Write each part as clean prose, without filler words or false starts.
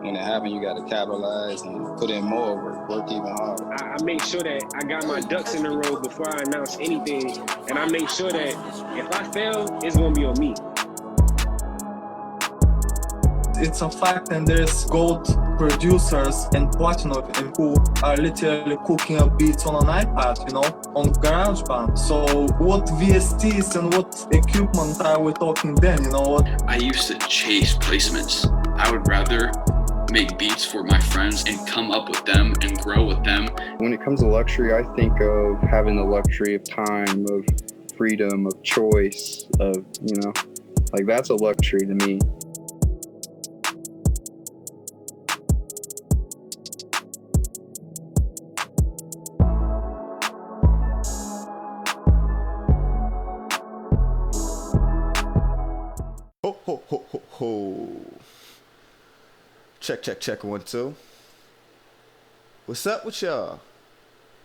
when it happens, you got to capitalize and put in more work even harder. I make sure that I got my ducks in a row before I announce anything, and I make sure that if I fail, it's gonna be on me. It's a fact, and there's gold producers and platinum who are literally cooking up beats on an iPad, on GarageBand. So what VSTs and what equipment are we talking then, I used to chase placements. I would rather make beats for my friends and come up with them and grow with them. When it comes to luxury, I think of having the luxury of time, of freedom, of choice, of, like that's a luxury to me. Ho, ho, ho, ho, ho. Check, 1, 2. What's up with y'all?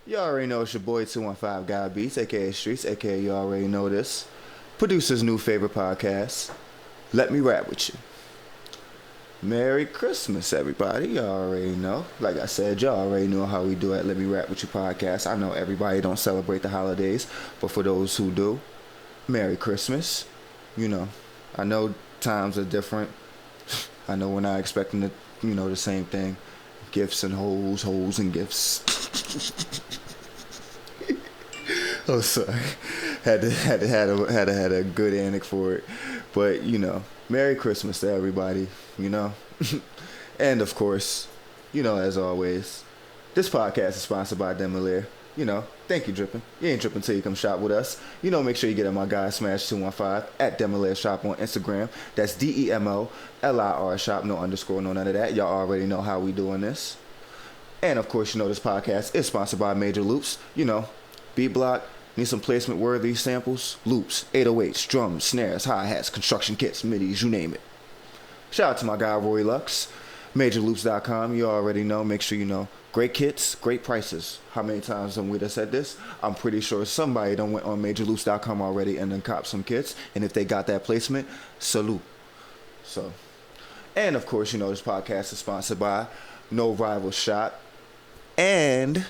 You already know it's your boy 215 Guy Beats, aka Streets, aka you already know this. Producer's new favorite podcast, Let Me Rap With You. Merry Christmas, everybody. Y'all already know. Like I said, y'all already know how we do at Let Me Rap With You podcast. I know everybody don't celebrate the holidays, but for those who do, Merry Christmas. I know times are different. I know we're not expecting the same thing. Gifts and hoes and gifts. Oh, sorry. Had a good anecdote for it. But, Merry Christmas to everybody, And, of course, as always, this podcast is sponsored by NRR. Thank you, Drippin'. You ain't drippin' till you come shop with us. Make sure you get at my guy, Smash215, at NRR Shop on Instagram. That's DEMOLIR Shop, no underscore, no none of that. Y'all already know how we doing this. And, of course, this podcast is sponsored by Major Loops. Beat Block, need some placement-worthy samples? Loops, 808s, drums, snares, hi-hats, construction kits, midis, you name it. Shout out to my guy, Roy Lux. MajorLoops.com, you already know. Make sure you know. Great kits, great prices. How many times have we done said this? I'm pretty sure somebody done went on MajorLoops.com already and then copped some kits. And if they got that placement, salute. So, and of course, this podcast is sponsored by No Rivals Shop. And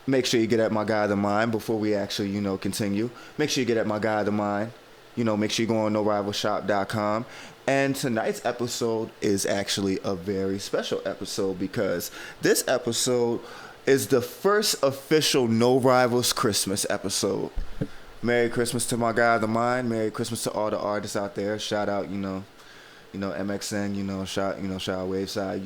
make sure you get at my guy, The Mind, before we actually, continue. Make sure you get at my guy, The Mind. Make sure you go on NoRivalShop.com. And tonight's episode is actually a very special episode because this episode is the first official No Rivals Christmas episode. Merry Christmas to my guy, The Mind. Merry Christmas to all the artists out there. Shout out, MXN, shout out Waveside.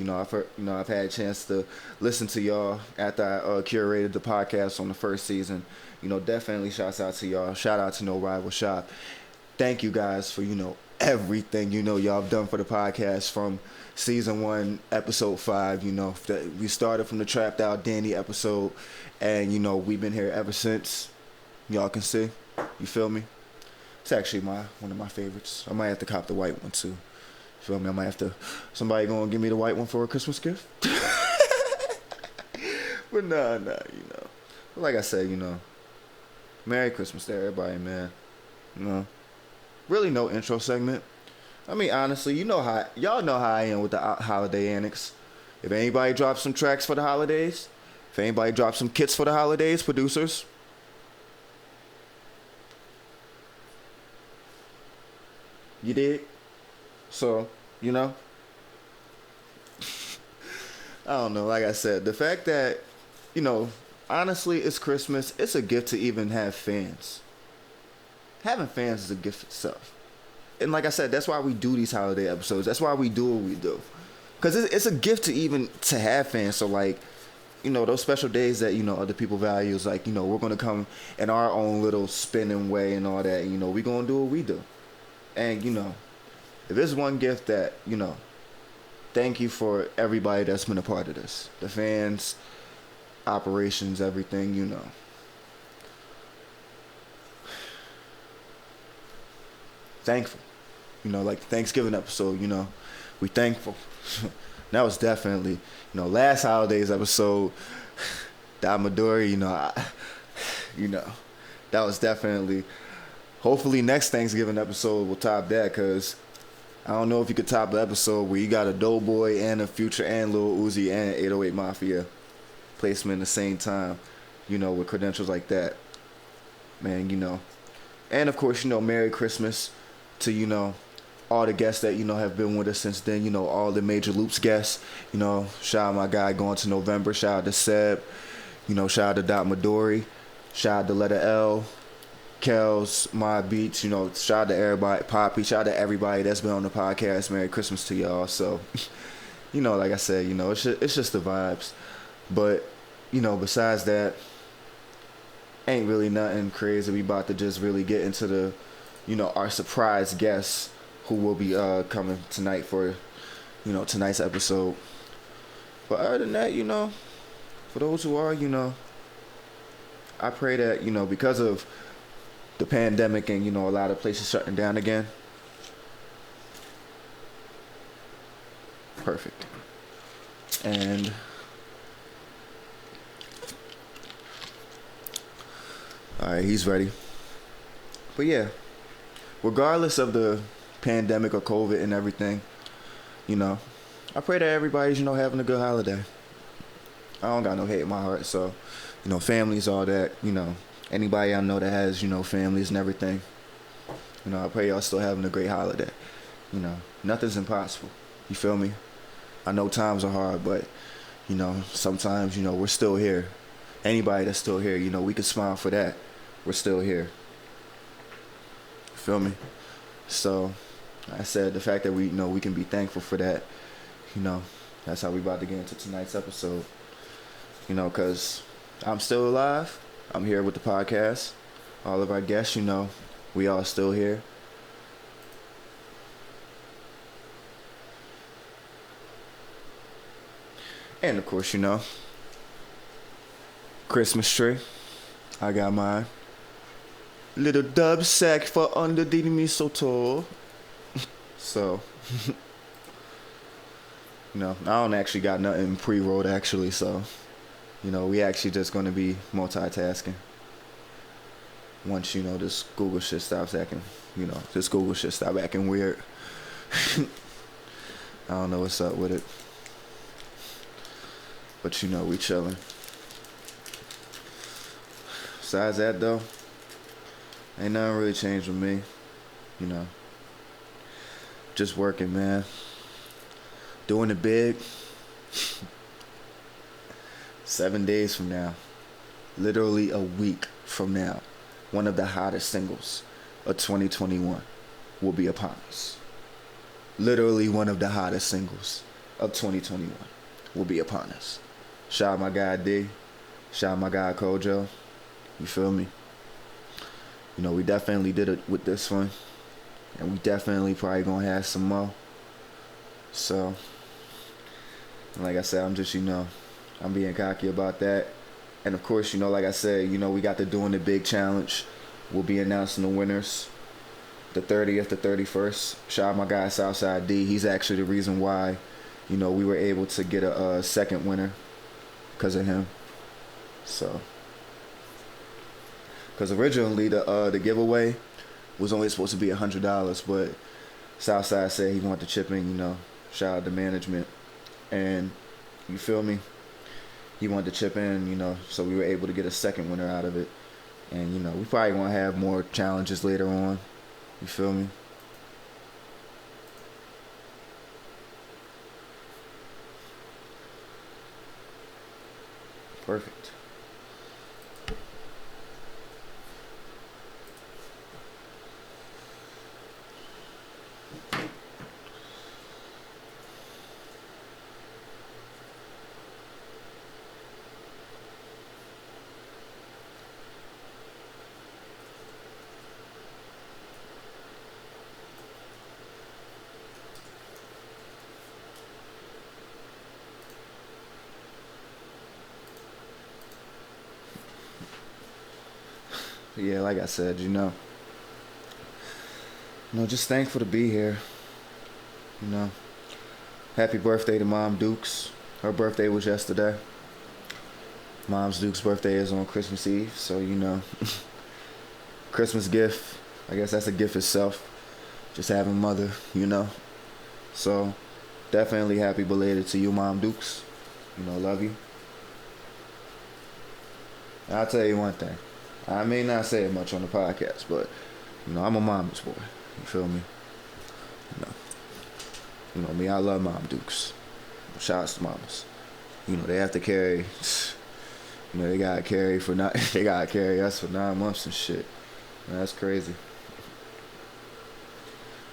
I've had a chance to listen to y'all after I curated the podcast on the first season. Definitely shouts out to y'all. Shout out to No Rival Shop. Thank you guys for, everything, y'all have done for the podcast from season 1, episode 5, we started from the Trapped Out Danny episode, and, we've been here ever since. Y'all can see. You feel me? It's actually one of my favorites. I might have to cop the white one, too. Feel me? I might have to. Somebody gonna give me the white one for a Christmas gift? But nah, like I said, Merry Christmas to everybody, man. Really no intro segment. I mean, honestly, y'all know how I am with the holiday annex. If anybody drops some tracks for the holidays, if anybody drops some kits for the holidays, producers, you did. So, I don't know. Like I said, the fact that, honestly, it's Christmas. It's a gift to even have fans. Having fans is a gift itself. And like I said, that's why we do these holiday episodes. That's why we do what we do. Because it's a gift to have fans. So, like, those special days that, other people value is like, we're going to come in our own little spinning way and all that. We're going to do what we do. And, if there's one gift that, thank you for everybody that's been a part of this. The fans, operations, everything, Thankful. Like the Thanksgiving episode, we thankful. That was definitely, last holidays episode, Damadori, that was definitely, hopefully next Thanksgiving episode will top that, because I don't know if you could top the episode where you got a Doughboy and a Future and Lil Uzi and 808 Mafia placement at the same time, you know, with credentials like that. Man, you know. And of course, you know, Merry Christmas to, you know, all the guests that, you know, have been with us since then, you know, all the Major Loops guests, you know, shout out my guy going to November, shout out to Seb, you know, shout out to Dot Midori, shout out to Letter L, Kels, My Beats, you know, shout out to everybody, Poppy, shout out to everybody that's been on the podcast. Merry Christmas to y'all. So, you know, like I said, you know, it's just the vibes. But, you know, besides that, ain't really nothing crazy. We about to just really get into the, you know, our surprise guests who will be coming tonight for, you know, tonight's episode. But other than that, you know, for those who are, you know, I pray that, you know, because of the pandemic and, you know, a lot of places shutting down again. Perfect. And all right, he's ready. But yeah, regardless of the pandemic or COVID and everything, you know, I pray that everybody's, you know, having a good holiday. I don't got no hate in my heart, so, you know, families, all that, you know, anybody I know that has, you know, families and everything, you know, I pray y'all still having a great holiday. You know, nothing's impossible. You feel me? I know times are hard, but, you know, sometimes, you know, we're still here. Anybody that's still here, you know, we can smile for that. We're still here. You feel me? So, like I said, the fact that we, you know, we can be thankful for that, you know, that's how we about to get into tonight's episode. You know, because I'm still alive. I'm here with the podcast. All of our guests, you know, we all still here. And of course, you know, Christmas tree. I got mine. Little dub sack for under the mistletoe. So, you know, I don't actually got nothing pre-rolled actually, so, you know, we actually just going to be multitasking. Once, you know, this Google shit stops acting, you know, this Google shit stop acting weird. I don't know what's up with it. But, you know, we chilling. Besides that, though, ain't nothing really changed with me. You know, just working, man. Doing it big. 7 days from now, literally a week from now, one of the hottest singles of 2021 will be upon us. Literally one of the hottest singles of 2021 will be upon us. Shout out my guy D. Shout out my guy Kojo. You feel me? You know, we definitely did it with this one. And we definitely probably gonna have some more. So, like I said, I'm just, you know, I'm being cocky about that. And of course, you know, like I said, you know, we got the Doing It Big challenge. We'll be announcing the winners the 30th to 31st. Shout out my guy Southside D. He's actually the reason why, you know, we were able to get a second winner because of him. So, because originally the giveaway was only supposed to be $100, but Southside said he wanted to chip in, you know, shout out to management. And you feel me? He wanted to chip in, you know, so we were able to get a second winner out of it. And, you know, we probably gonna have more challenges later on. You feel me? Perfect. Yeah, like I said, you know, just thankful to be here. You know, happy birthday to Mom Dukes. Her birthday was yesterday. Mom's Duke's birthday is on Christmas Eve, so, you know, Christmas gift, I guess that's a gift itself. Just having mother, you know, So definitely happy belated to you, Mom Dukes. You know, love you. And I'll tell you one thing. I may not say it much on the podcast, but you know, I'm a mama's boy. You feel me? You know me, I love Mom Dukes. Shout out to mamas. You know, they have to carry, you know, they gotta carry us for 9 months and shit. Man, that's crazy.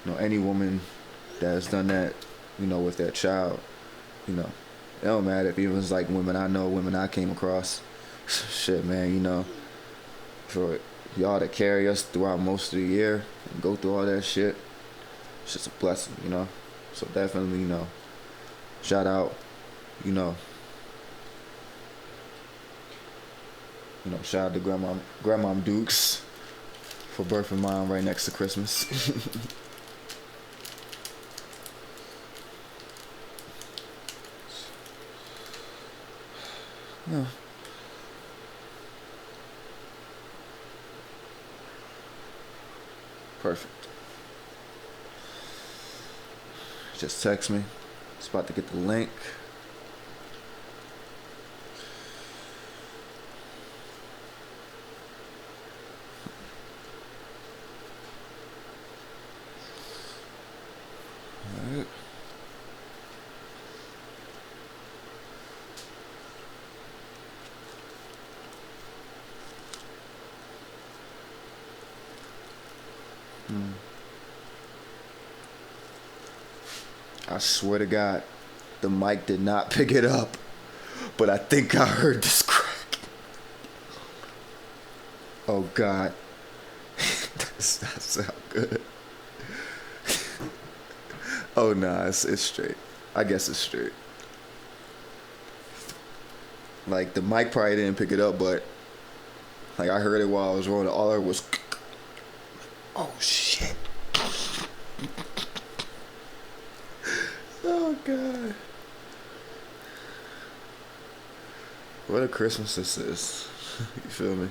You know, any woman that has done that, you know, with their child, you know, it don't matter if it was like women I know, women I came across. Shit, man, you know, for y'all to carry us throughout most of the year and go through all that shit, it's just a blessing, you know. So definitely, you know, shout out, you know, shout out to Grandma Dukes for birthing mom right next to Christmas. Yeah. Perfect. Just text me. It's about to get the link. All right. I swear to God, the mic did not pick it up, but I think I heard this crack. Oh God, that sound good. Oh nah, it's straight. I guess it's straight. Like the mic probably didn't pick it up, but like I heard it while I was rolling. All I heard was, oh shit. Oh God. What a Christmas this is. You feel me?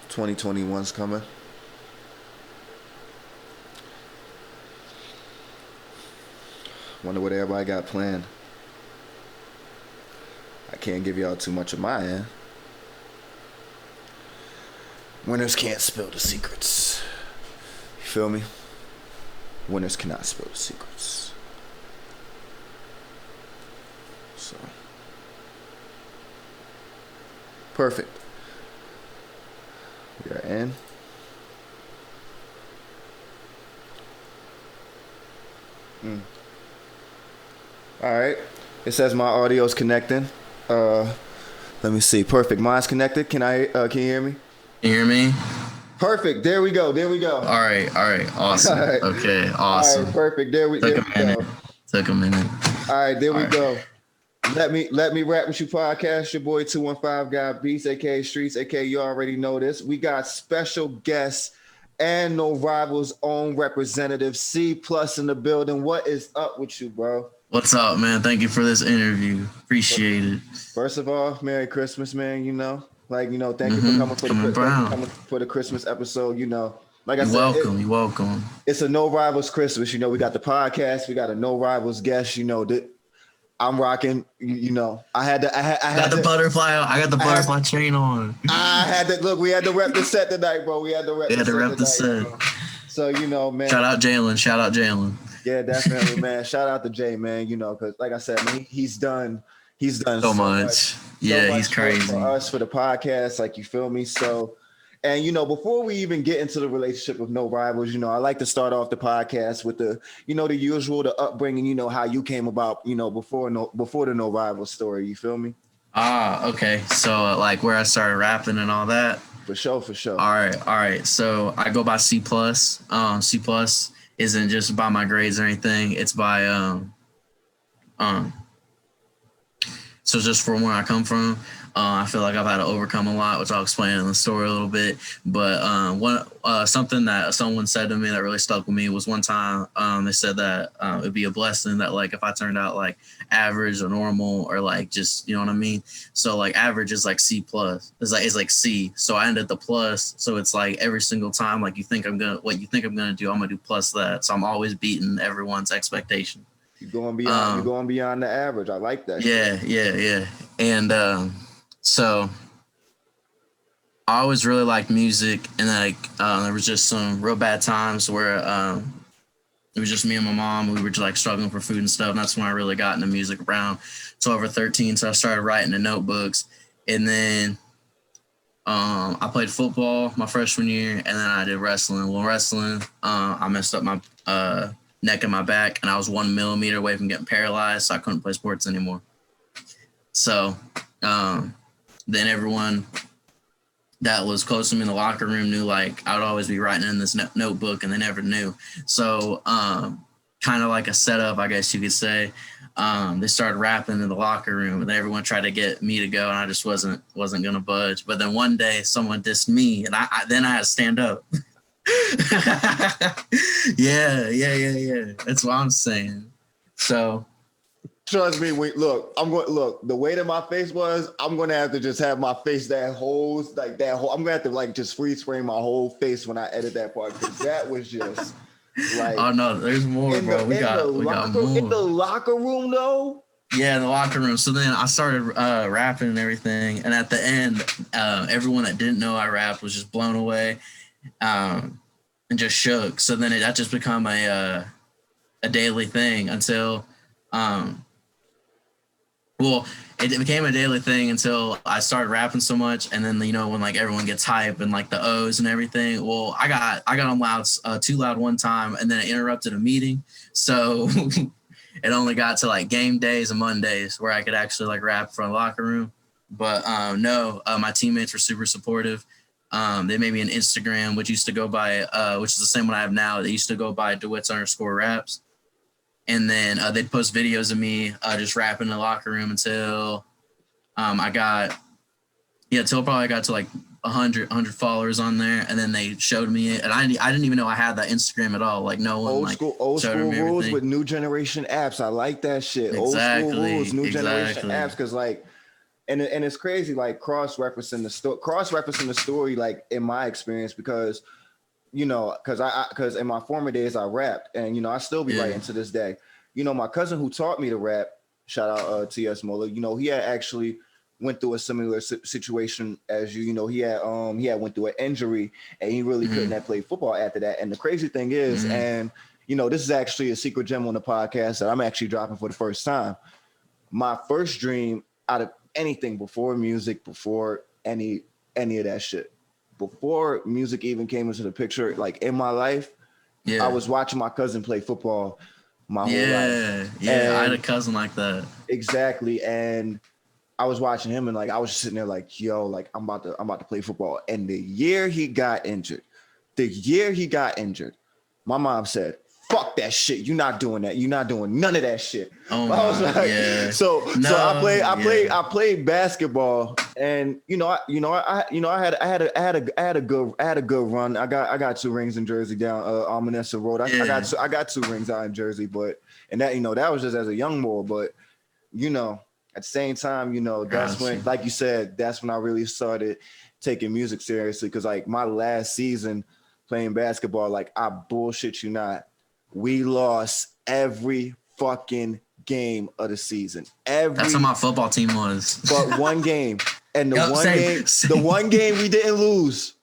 "2021's coming. Wonder what everybody got planned. I can't give y'all too much of my end. Winners can't spill the secrets. You feel me? Winners cannot spill the secrets. So. Perfect. We are in. All right. It says my audio's connecting. Let me see. Perfect. Mine's connected. Can you hear me? You hear me? Perfect. There we go. All right. Awesome. All right. Okay, awesome. All right, perfect. There we go. Took a minute. All right, there we go. Let me rap with you podcast. Your boy 215 Guy Beats, aka Streets, aka you already know this. We got special guests and No Rivals own representative C+ in the building. What is up with you, bro? What's up, man? Thank you for this interview. Appreciate it. First of all, Merry Christmas, man. You know, thank you for coming for the Christmas episode. You know, like I said, you're welcome. It's a No Rivals Christmas. You know, we got the podcast, we got a No Rivals guest. You know, I'm rocking. You know, I got the butterfly chain on. I had to look. We had to rep the set tonight, bro. We had to rep the set. So you know, man. Shout out Jalen. Yeah, definitely, man. Shout out to Jay, man. You know, because like I said, man, he's done so much. Yeah, he's crazy for us, for the podcast. Like, you feel me? So, and you know, before we even get into the relationship with No Rivals, you know, I like to start off the podcast with the usual, the upbringing. You know, how you came about. You know, before the No Rivals story. You feel me? Okay. So like where I started rapping and all that. For sure. All right. So I go by C+. C+ isn't just by my grades or anything. It's by so just from where I come from. I feel like I've had to overcome a lot, which I'll explain in the story a little bit. But something that someone said to me that really stuck with me was one time they said that it'd be a blessing that like if I turned out like average or normal or like just, you know what I mean? So like average is like C plus. It's like C. So I ended the plus. So it's like every single time like what you think I'm gonna do, I'm gonna do plus that. So I'm always beating everyone's expectation. You're going beyond the average. I like that. Yeah. And so I always really liked music, and like there was just some real bad times where it was just me and my mom. We were just like struggling for food and stuff, and that's when I really got into music around 12 or 13. So I started writing in notebooks, and then I played football my freshman year, and then I did wrestling. Well, wrestling, I messed up my neck and my back, and I was 1 millimeter away from getting paralyzed, so I couldn't play sports anymore. So then everyone that was close to me in the locker room knew like I would always be writing in this notebook, and they never knew. So kind of like a setup, I guess you could say. They started rapping in the locker room, and everyone tried to get me to go, and I just wasn't gonna budge. But then one day someone dissed me, and I had to stand up. Yeah. That's what I'm saying. So trust me, the way that my face was, I'm gonna have to just have my face I'm gonna have to like just freeze frame my whole face when I edit that part, because that was just like, oh no, there's more, bro. We got more. In the locker room though. Yeah, in the locker room. So then I started rapping and everything, and at the end, everyone that didn't know I rapped was just blown away. And just shook. So then that just become a daily thing until, it became a daily thing until I started rapping so much. And then, you know, when like everyone gets hype and like the O's and everything, well, I got on loud, too loud one time, and then it interrupted a meeting. So it only got to like game days and Mondays where I could actually like rap from the locker room. But my teammates were super supportive. They made me an Instagram, which used to go by, which is the same one I have now. They used to go by DeWitt's_raps. And then they'd post videos of me just rapping in the locker room until until probably I got to like 100 followers on there. And then they showed me it. And I didn't even know I had that Instagram at all. Like no one old school rules with new generation apps. I like that shit. Exactly. Old school rules, new generation apps. Because like, and it's crazy, like cross-referencing the story, like in my experience, because, you know, because in my former days I rapped, and, you know, I still be writing to this day. You know, my cousin who taught me to rap, shout out T.S. Muller, you know, he had actually went through a similar situation as you. You know, he had went through an injury, and he really couldn't have played football after that. And the crazy thing is, and, you know, this is actually a secret gem on the podcast that I'm actually dropping for the first time. My first dream out of anything before music, before any of that shit, before music even came into the picture, like in my life, I was watching my cousin play football my whole life. Yeah, I had a cousin like that. Exactly. And I was watching him, and like I was just sitting there like, yo, like I'm about to play football. And the year he got injured, my mom said, fuck that shit. You're not doing that. You're not doing none of that shit. Oh I was like, so I played basketball, and I had a good run. I got 2 rings in Jersey down Almanessa Road. I got 2 rings out in Jersey, but that was just as a young boy. But you know, at the same time, you know, that's when, like you said, that's when I really started taking music seriously. Because like my last season playing basketball, like I bullshit you not, we lost every fucking game of the season. That's how my football team was. But one game. And the one game we didn't lose,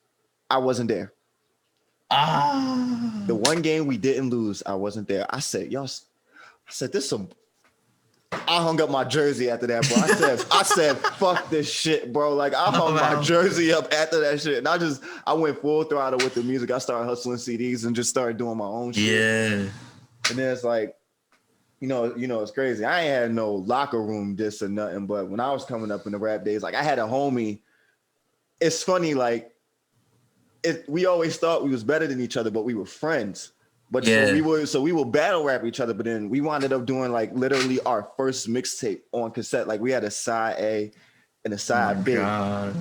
I wasn't there. The one game we didn't lose, I wasn't there. I said, this some. I hung up my jersey after that, bro. I said, fuck this shit, bro. Like I hung my jersey up after that shit, and I went full throttle with the music. I started hustling CDs and just started doing my own shit. Yeah. And then it's like, you know, it's crazy. I ain't had no locker room diss or nothing, but when I was coming up in the rap days, like I had a homie. It's funny, like we always thought we was better than each other, but we were friends. But so we would battle rap each other, but then we wound up doing like literally our first mixtape on cassette. Like we had a side A and a side B.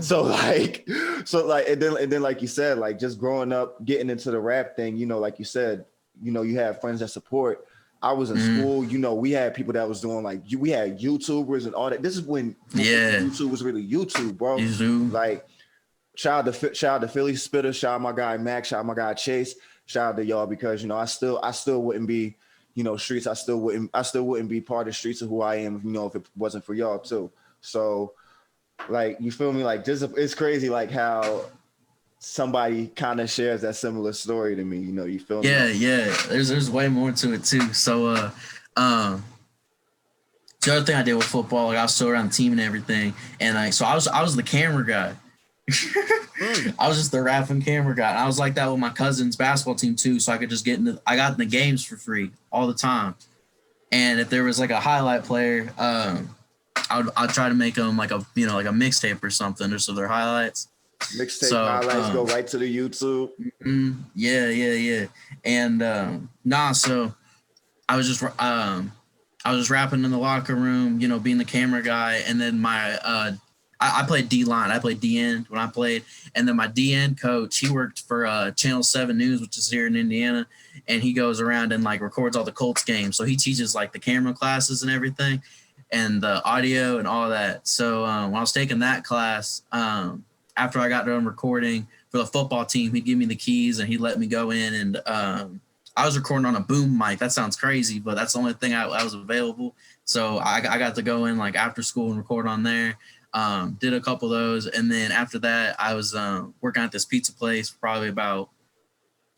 So like, and then like you said, like just growing up, getting into the rap thing, you know, like you said, you know, you have friends that support. I was in school, you know, we had people that was doing like, we had YouTubers and all that. This is when YouTube was really YouTube, bro. Like, shout out to Philly Spitter, shout out my guy Max, shout out my guy Chase, shout out to y'all, because, you know, I still wouldn't be, you know, streets. I still wouldn't be part of the streets of who I am, you know, if it wasn't for y'all too. So, like, you feel me? Like, just, it's crazy, like how somebody kind of shares that similar story to me. You know, you feel me? Yeah. There's way more to it too. So, the other thing I did with football, like I was still around the team and everything, and like, so I was the camera guy. I was just the rapping camera guy. And I was like that with my cousin's basketball team too, so I could just I got in the games for free all the time. And if there was like a highlight player, I'd try to make them like a, you know, like a mixtape or something, just so their highlights. Mixtape highlights go right to the YouTube. Yeah. And so I was just rapping in the locker room, you know, being the camera guy, and then my I played D-line. I played D-end when I played. And then my D-end coach, he worked for Channel 7 News, which is here in Indiana. And he goes around and, like, records all the Colts games. So he teaches, like, the camera classes and everything and the audio and all that. So when I was taking that class, after I got done recording for the football team, he'd give me the keys and he'd let me go in. And I was recording on a boom mic. That sounds crazy, but that's the only thing I was available. So I got to go in, like, after school and record on there. Did a couple of those, and then after that I was working at this pizza place for probably about,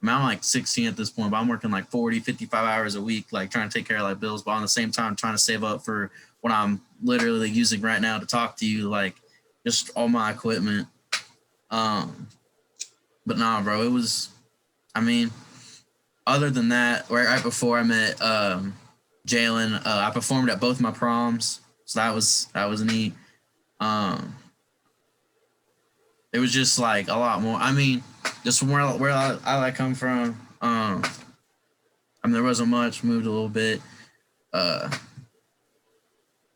I mean, I'm like 16 at this point, but I'm working like 40-55 hours a week, like trying to take care of like bills, but on the same time trying to save up for what I'm literally using right now to talk to you, like just all my equipment. But nah, bro, it was, I mean, other than that, right before I met Jalen, I performed at both my proms, so that was neat. It was just like a lot more. I mean, just from where I come from, I mean, there wasn't much. Moved a little bit.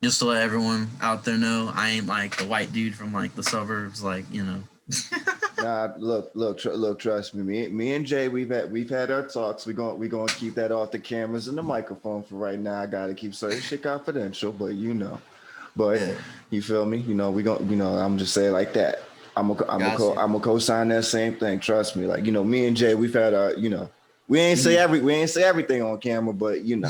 Just to let everyone out there know, I ain't like the white dude from like the suburbs, like, you know. Nah, look, trust me. Me and Jay, we've had our talks. We're gonna keep that off the cameras and the microphone for right now. I gotta keep certain shit confidential, but you know. But yeah. You feel me? You know, I'm just saying like that. I'm gonna co-sign that same thing. Trust me. Like, you know, me and Jay, we've had our, you know, we ain't say everything on camera, but you know.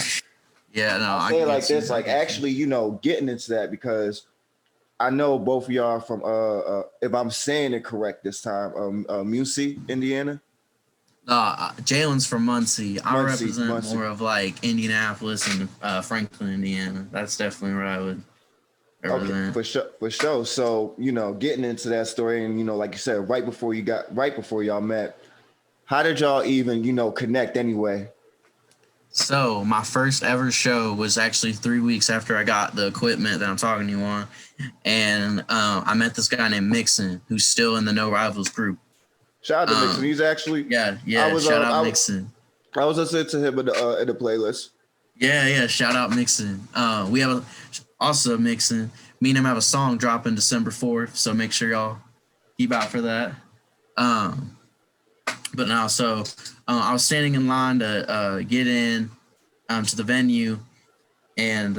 Yeah, no, I say it like this, like actually, you know, getting into that, because I know both of y'all are from if I'm saying it correct this time, Muncie, Indiana. Jalen's from Muncie. I represent more of like Indianapolis and Franklin, Indiana. That's definitely where I would. Okay, for sure. So, you know, getting into that story, and, you know, like you said, right before y'all met, how did y'all even, you know, connect anyway? So my first ever show was actually 3 weeks after I got the equipment that I'm talking to you on, and I met this guy named Mixon, who's still in the No Rivals group. Shout out to Mixon. He's actually shout out Mixon. I was listening to him in the playlist. Yeah, shout out Mixon. We have also Mixon. Me and him have a song dropping December 4th, so make sure y'all keep out for that. But no, so I was standing in line to get in to the venue, and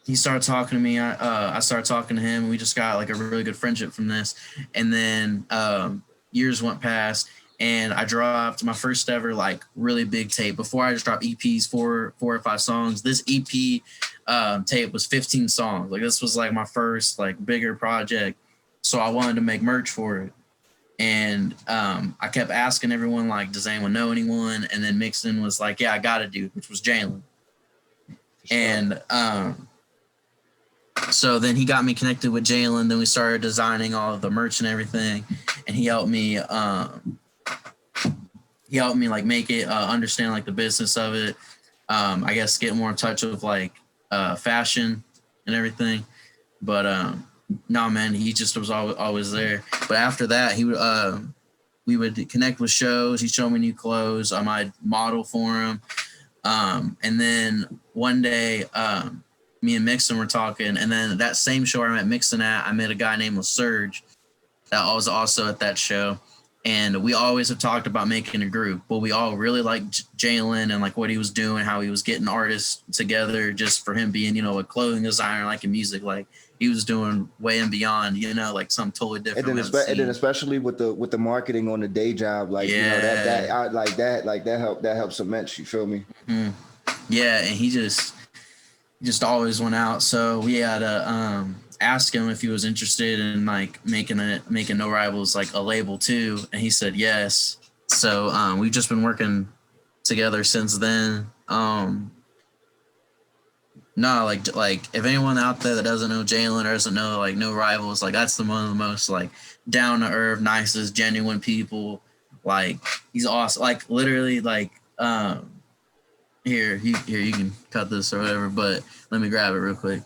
he started talking to me. I started talking to him. We just got like a really good friendship from this. And then years went past, and I dropped my first ever like really big tape. Before I just dropped EPs, four or five songs. This EP tape was 15 songs. Like, this was like my first like bigger project. So I wanted to make merch for it. And I kept asking everyone, like, does anyone know anyone? And then Mixon was like, yeah, I got a dude, which was Jalen. Sure. And so then he got me connected with Jalen. Then we started designing all of the merch and everything. And he helped me like make it, understand like the business of it. I guess get more in touch with like fashion and everything. But no, man, he just was always there. But after that, we would connect with shows. He'd show me new clothes. I'd model for him. And then one day, me and Mixon were talking, and then that same show I met Mixon at, I met a guy named Surge that was also at that show. And we always have talked about making a group, but we all really liked Jalen and like what he was doing, how he was getting artists together just for him being, a clothing designer, like in music, like he was doing way and beyond, like something totally different. And then especially with the marketing on the day job, like that helps cement. You feel me? Mm-hmm. Yeah, and he just always went out. So we had to ask him if he was interested in like making No Rivals like a label too, and he said yes. So we've just been working together since then. No, like if anyone out there that doesn't know Jalen or doesn't know like No Rivals, like that's one of the most like down to earth, nicest, genuine people. Like he's awesome. Like literally, like here you can cut this or whatever, but let me grab it real quick.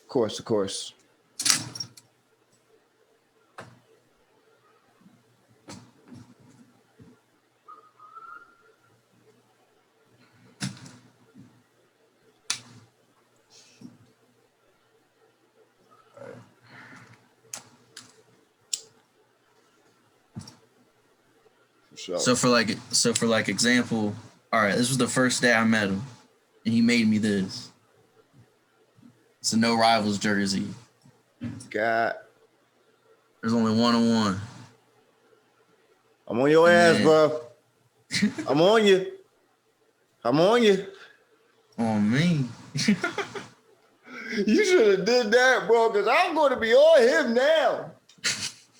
Of course. So for example, all right, this was the first day I met him, and he made me this. It's a No Rivals jersey. God. There's only 1 on 1. I'm on your ass, bro. I'm on you. On me. You should have did that, bro, because I'm going to be on him now.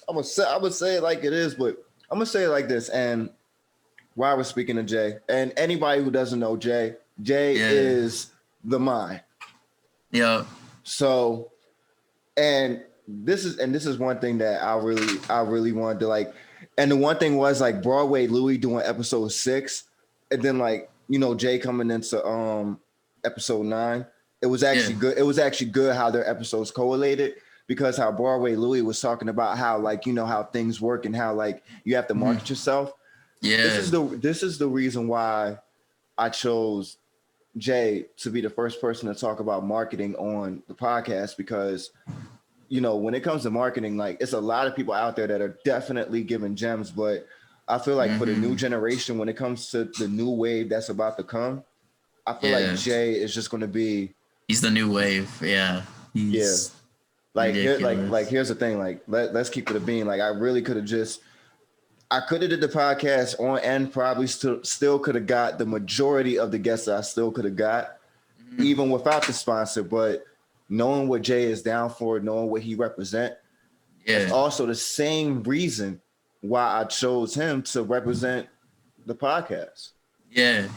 I'm gonna say it like it is, but I'm gonna say it like this. And while we're speaking to Jay, and anybody who doesn't know Jay is the mind. Yeah. So, and this is one thing that I really wanted to like. And the one thing was like Broadway Louie doing episode 6, and then like Jay coming into episode 9. It was actually good. It was actually good how their episodes correlated, because how Broadway Louie was talking about how like how things work and how like you have to market yourself. Yeah. This is the reason why I chose Jay to be the first person to talk about marketing on the podcast, because when it comes to marketing, like it's a lot of people out there that are definitely giving gems, but I feel like for the new generation, when it comes to the new wave that's about to come, I feel like Jay is just going to be. He's the new wave. Yeah. He's here's the thing. Like let's keep it a bean. Like I really could have I could have did the podcast on and probably still could have got the majority of the guests that I still could have got, even without the sponsor. But knowing what Jay is down for, knowing what he represent, it's also the same reason why I chose him to represent the podcast. Yeah.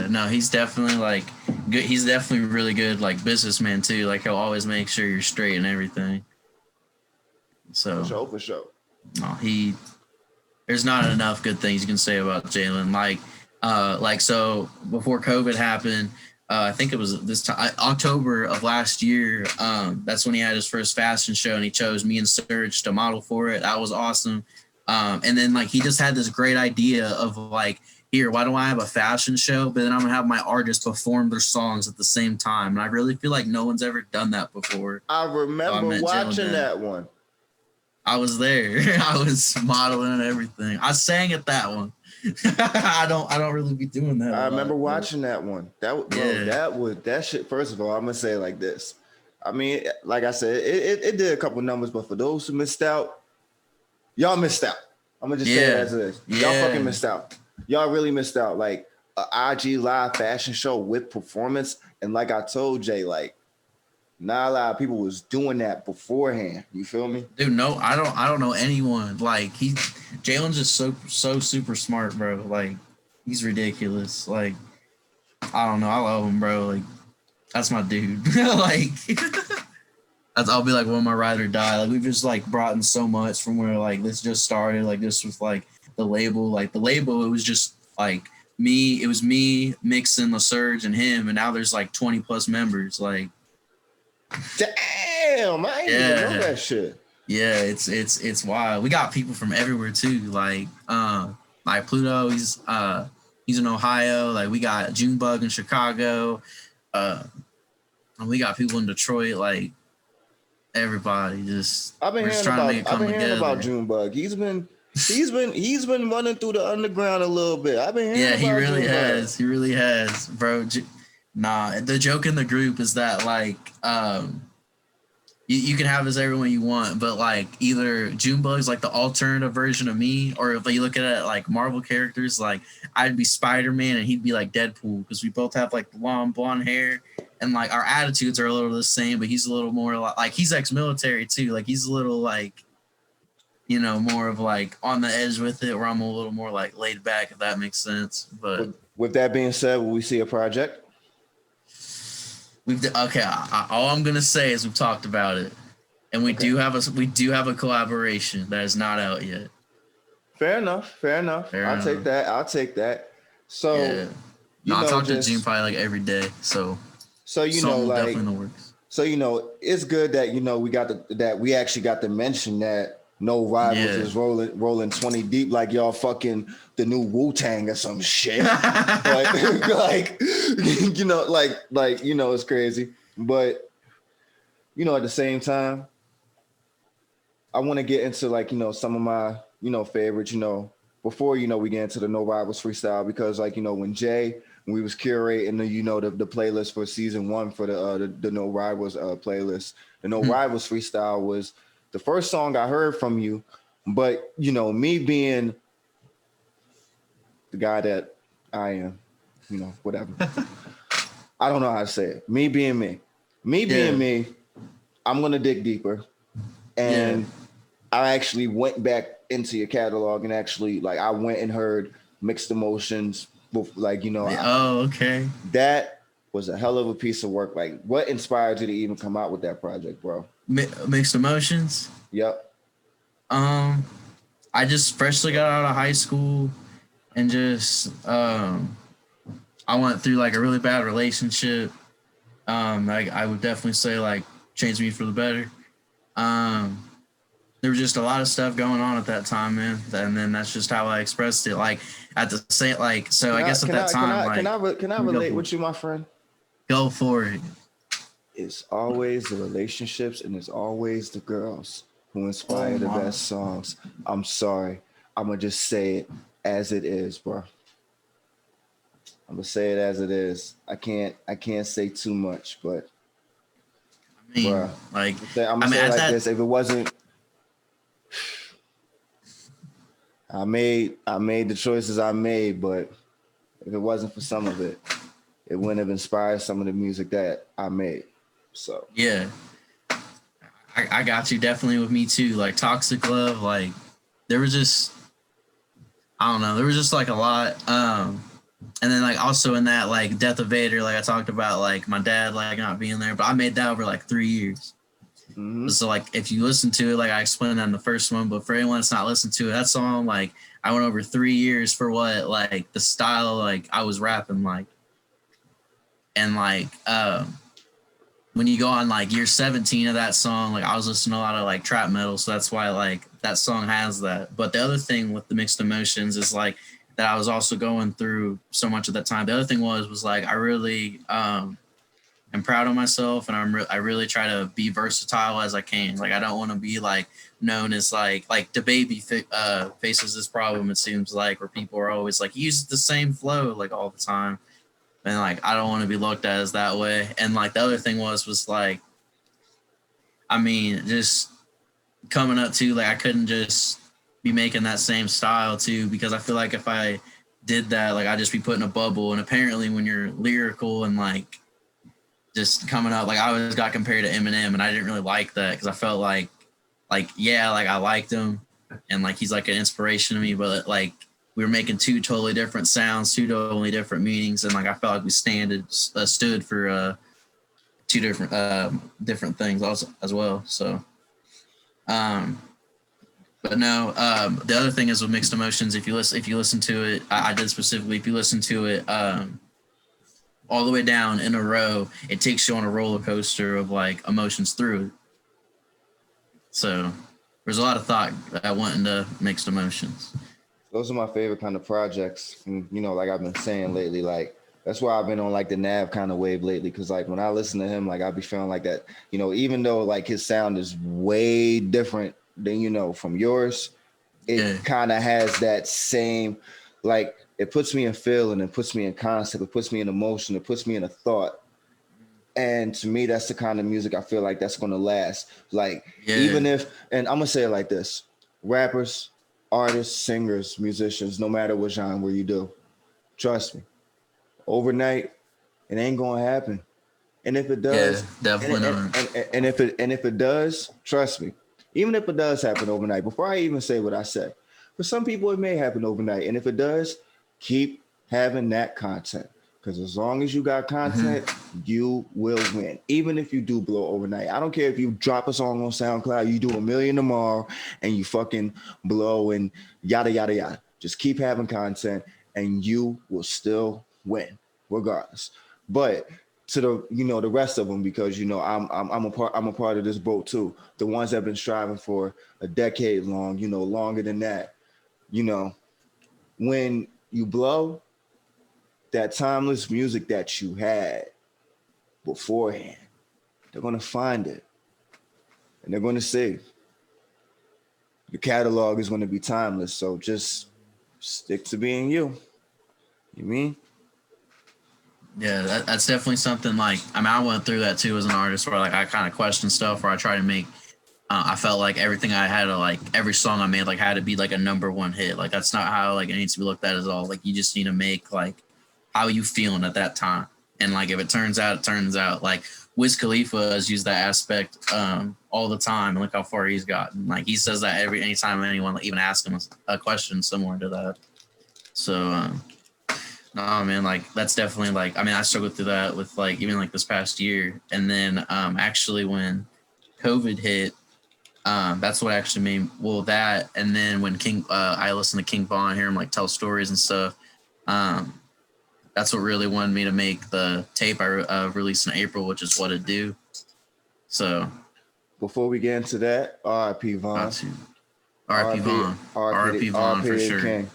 No, he's definitely like good. He's definitely really good, like businessman too. Like he'll always make sure you're straight and everything. So for sure. No, there's not enough good things you can say about Jalen. So before COVID happened, I think it was this time, October of last year. That's when he had his first fashion show, and he chose me and Serge to model for it. That was awesome. And then like he just had this great idea of like, here, why don't I have a fashion show, but then I'm gonna have my artists perform their songs at the same time? And I really feel like no one's ever done that before. I remember watching that one. I was there. I was modeling and everything. I sang at that one. I don't really be doing that. I remember watching that one. That shit. First of all, I'm gonna say it like this. I mean, like I said, it did a couple numbers, but for those who missed out, y'all missed out. I'm gonna just say it as it is. Y'all fucking missed out. Y'all really missed out. Like a IG live fashion show with performance, and like I told Jay, like not a lot of people was doing that beforehand. You feel me? Dude, no, I don't know anyone. Like Jalen's just so super smart, bro. Like he's ridiculous. Like I don't know. I love him, bro. Like that's my dude. Like I'll be like one of my ride or die. Like we've just like brought in so much from where like this just started. Like this was like the label. Like the label, it was just like me. It was me, Mixon, the Surge, and him. And now there's like 20 plus members. Like damn, I ain't even know that shit. Yeah, it's wild. We got people from everywhere too. Like Pluto, he's in Ohio. Like we got Junebug in Chicago. And we got people in Detroit, like everybody. Just I've been we're just hearing trying to about make it come together. Junebug. He's been running through the underground a little bit. I've been hearing Yeah, about he really Junebug. has. He really has, bro. Nah, the joke in the group is that like you can have this everyone you want, but like either Junebug's like the alternative version of me, or if you look at it like Marvel characters, like I'd be Spider-Man and he'd be like Deadpool, because we both have like long blonde hair and like our attitudes are a little the same, but he's a little more like he's ex-military too. Like he's a little like, you know, more of like on the edge with it, where I'm a little more like laid back, if that makes sense. But With that being said, will we see a project? all I'm gonna say is we've talked about it, and we do have a collaboration that is not out yet. Fair enough. I'll take that. So yeah. I talk to June probably like every day. So you know, like definitely in the works. So you know, it's good that you know we actually got to mention that No Rivals is rolling 20 deep like y'all fucking the new Wu-Tang or some shit. But like you know, it's crazy. But you know, at the same time, I want to get into like, you know, some of my, you know, favorites, you know, before, you know, we get into the No Rivals freestyle, because like, you know, when we was curating the, you know, the playlist for season 1 for the No Rivals playlist, the No Rivals freestyle was the first song I heard from you. But, you know, me being the guy that I am, you know, whatever. I don't know how to say it. Me being me, I'm going to dig deeper. And I actually went back into your catalog and actually, like, I went and heard Mixed Emotions, like, you know. Okay. That was a hell of a piece of work. Like, what inspired you to even come out with that project, bro? Mixed Emotions? Yep. I just freshly got out of high school and just, I went through, like, a really bad relationship. Like, I would definitely say, like, changed me for the better. There was just a lot of stuff going on at that time, man, and then that's just how I expressed it. Like at the same, like, so I guess at that time, can I relate with you, my friend? Go for it. It's always the relationships and it's always the girls who inspire the best songs. I'm sorry, I'm gonna just say it as it is, bro. I'm gonna say it as it is. I can't say too much, but I mean, bruh, like, I'm gonna say it like this: if it wasn't, I made the choices I made, but if it wasn't for some of it, it wouldn't have inspired some of the music that I made. So yeah, I got you definitely with me too. Like Toxic Love, like there was just, I don't know, there was just like a lot. And then like also in that like Death of Vader, like I talked about like my dad like not being there, but I made that over like 3 years. Mm-hmm. So like if you listen to it, like I explained that in the first one, but for anyone that's not listened to it, that song, like I went over 3 years for what, like the style like I was rapping like. And like when you go on like year 17 of that song, like I was listening to a lot of like trap metal, so that's why like that song has that. But the other thing with the Mixed Emotions is like that I was also going through so much at that time. The other thing was like I really I'm proud of myself, and I really try to be versatile as I can. Like I don't want to be like known as like the baby faces this problem, it seems like, where people are always like use the same flow like all the time, and like I don't want to be looked at as that way. And like the other thing was like, I mean, just coming up to like I couldn't just be making that same style too, because I feel like if I did that, like I'd just be put in a bubble. And apparently when you're lyrical and like just coming up, like I always got compared to Eminem, and I didn't really like that, because I felt like yeah, like I liked him and like he's like an inspiration to me, but like we were making two totally different sounds, two totally different meanings, and like I felt like we stood for two different things also as well. So but no, the other thing is with Mixed Emotions, if you listen to it, I did specifically, if you listen to it all the way down in a row, it takes you on a roller coaster of like emotions through it. So there's a lot of thought that went into Mixed Emotions. those are my favorite kind of projects. And, you know, like I've been saying lately, like That's why I've been on like the Nav kind of wave lately. Cause like when I listen to him, like I be feeling like that, you know, even though like his sound is way different than, you know, from yours, it kind of has that same, like it puts me in feeling, it puts me in concept, it puts me in emotion, it puts me in a thought. And to me, that's the kind of music I feel like that's going to last. Like, even if, and I'm going to say it like this, rappers, artists, singers, musicians, no matter what genre you do, trust me, overnight, it ain't going to happen. And if it does, definitely not. And if it does, trust me, even if it does happen overnight, before I even say what I say, for some people it may happen overnight. And if it does, keep having that content. Because as long as you got content, you will win. Even if you do blow overnight. I don't care if you drop a song on SoundCloud, you do 1 million tomorrow, and you fucking blow and yada, yada, yada. Just keep having content, and you will still win, regardless. But to the, you know, the rest of them, because, you know, I'm a part of this boat too. The ones that have been striving for a decade long, you know, longer than that. You know, when you blow, that timeless music that you had beforehand, they're going to find it and they're going to see. The catalog is going to be timeless. So just stick to being you. You mean? Yeah, that's definitely something like, I mean, I went through that too as an artist where like I kind of questioned stuff where I try to make, I felt like everything I had to like, every song I made like had to be like a #1 hit. Like that's not how like it needs to be looked at at all. Like you just need to make like how you feeling at that time. And like if it turns out, it turns out. Like Wiz Khalifa has used that aspect all the time, and look how far he's gotten. Like he says that anytime anyone even asks him a question similar to that. So no man, like that's definitely like, I mean I struggled through that with like even like this past year. And then actually when COVID hit, that's what actually made that. And then when I listened to King Von, hear him like tell stories and stuff. That's what really wanted me to make the tape I released in April, which is What It Do. So before we get into that, R.I.P. Von. R.I.P. Von. R.I.P. Von for sure. King.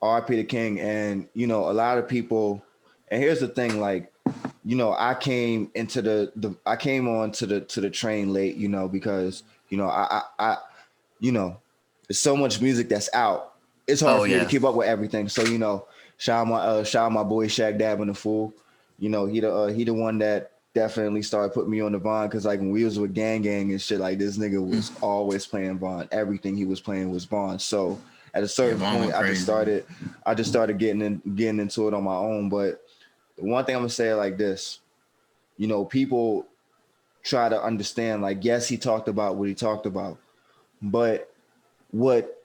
R.I.P. the King. And, you know, a lot of people, and here's the thing, like, you know, I came into I came on to the train late, you know, because, you know, I you know, there's so much music that's out. It's hard for me to keep up with everything. So, you know, shout out my boy Shaq Dab and the Fool. You know, he the one that definitely started putting me on the Von, because like when we was with Gang and shit, like this nigga was always playing Von. Everything he was playing was Von. So at a certain point, I just started getting into it on my own. But the one thing I'm gonna say like this, you know, people try to understand, like, yes, he talked about what he talked about, but what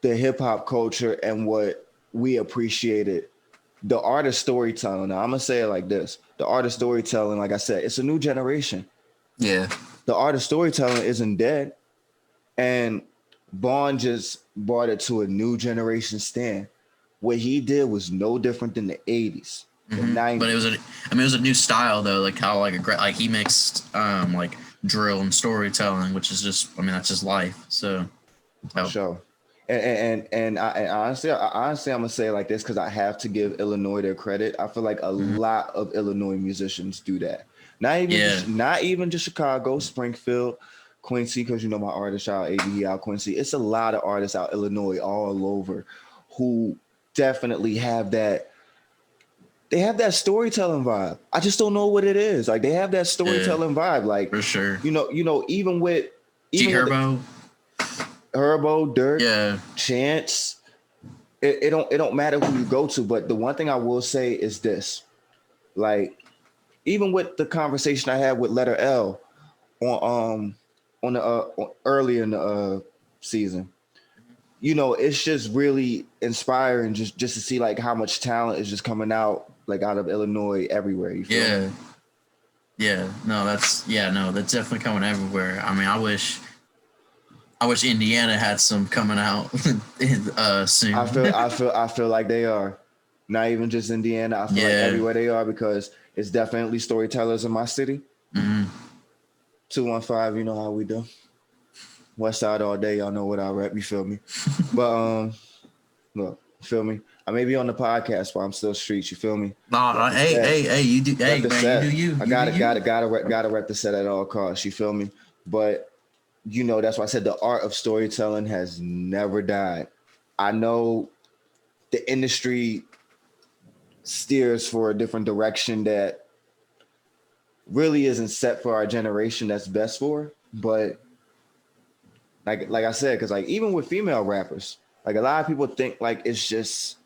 the hip hop culture and what we appreciated, the art of storytelling. Now, I'm gonna say it like this: the art of storytelling, like I said, it's a new generation. Yeah. The art of storytelling isn't dead. And Bond just brought it to a new generation stand. What he did was no different than the 80s. The 90s. But it was a new style though, like how like he mixed like drill and storytelling, which is just, I mean, that's just life. So sure. And honestly, I'm gonna say it like this because I have to give Illinois their credit. I feel like a lot of Illinois musicians do that. Not even just Chicago, Springfield, Quincy, because you know my artist out ABE out Quincy. It's a lot of artists out Illinois all over who definitely have that. They have that storytelling vibe. I just don't know what it is. Like they have that storytelling vibe. Like for sure. You know, even with Herbo, Dirk, Chance. It don't matter who you go to, but the one thing I will say is this: like, even with the conversation I had with Letter L on the early in the season, you know, it's just really inspiring just to see like how much talent is just coming out like out of Illinois everywhere. You feel me? That's definitely coming everywhere. I mean, I wish Indiana had some coming out soon. I feel like they are. Not even just Indiana. I feel like everywhere they are, because it's definitely storytellers in my city. 215, you know how we do. West Side all day, y'all know what I rap. You feel me? But look, You feel me? I may be on the podcast, but I'm still streets. You feel me? Nah, hey, you do, hey, man, you do you. I gotta rep the set at all costs. You feel me? But you know, that's why I said the art of storytelling has never died. I know the industry steers for a different direction that really isn't set for our generation that's best for, but like I said, because like even with female rappers, like a lot of people think like it's just,